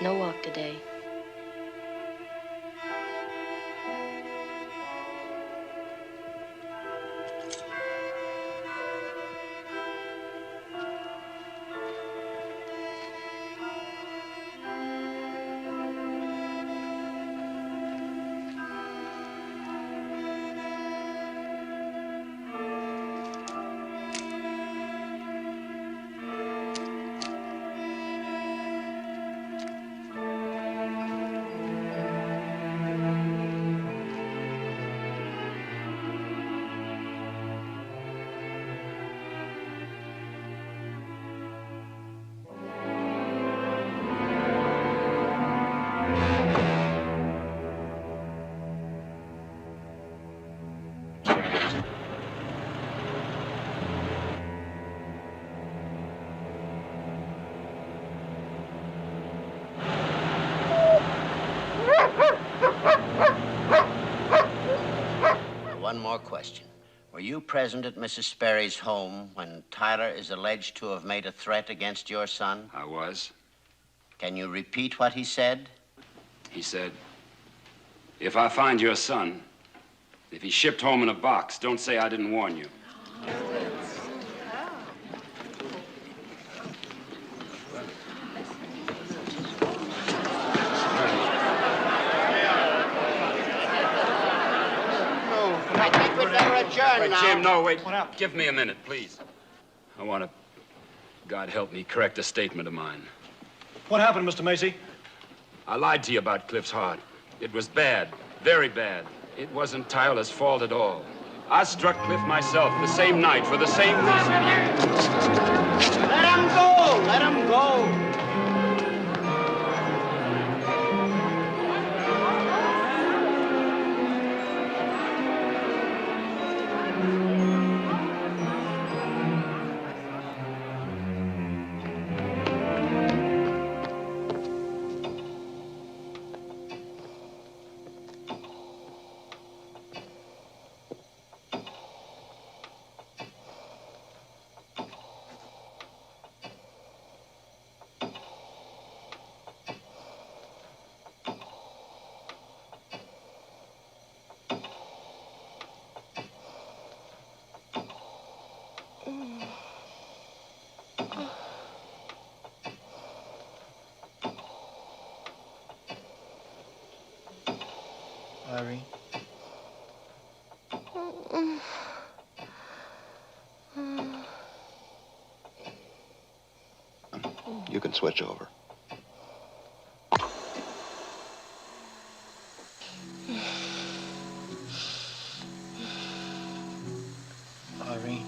No walk today. One more question. Were you present at Mrs. Sperry's home when Tyler is alleged to have made a threat against your son? I was. Can you repeat what he said? He said, if I find your son, if he's shipped home in a box, don't say I didn't warn you. I think we'd better adjourn Wait, now. Jim, no, wait. Give me a minute, please. I want to, God help me, correct a statement of mine. What happened, Mr. Macy? I lied to you about Cliff's heart. It was bad, very bad. It wasn't Tyler's fault at all. I struck Cliff myself the same night for the same reason. Let him go! Let him go! Irene? You can switch over. Irene?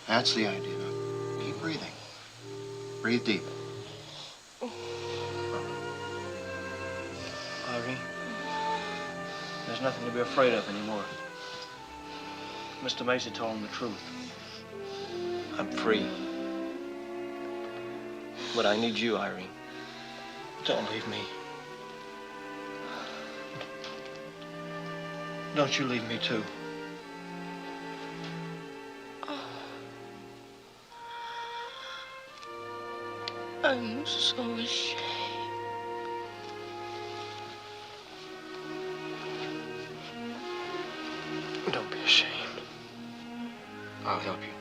That's the idea. Keep breathing. Breathe deep. Irene? There's nothing to be afraid of anymore. Mr. Macy told him the truth. I'm free. But I need you, Irene. Don't leave me. Don't you leave me, too. I'm so ashamed. Don't be ashamed. I'll help you.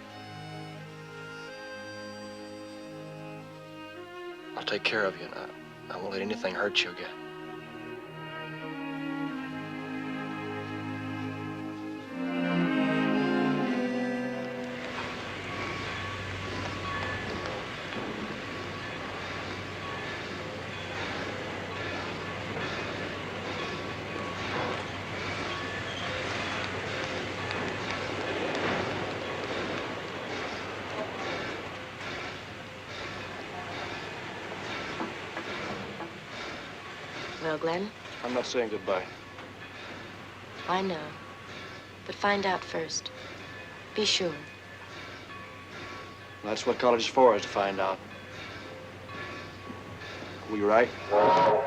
I'll take care of you, and I won't let anything hurt you again. Well, Glenn, I'm not saying goodbye. I know. But find out first. Be sure. That's what college is for, is to find out. Were you right? Forward!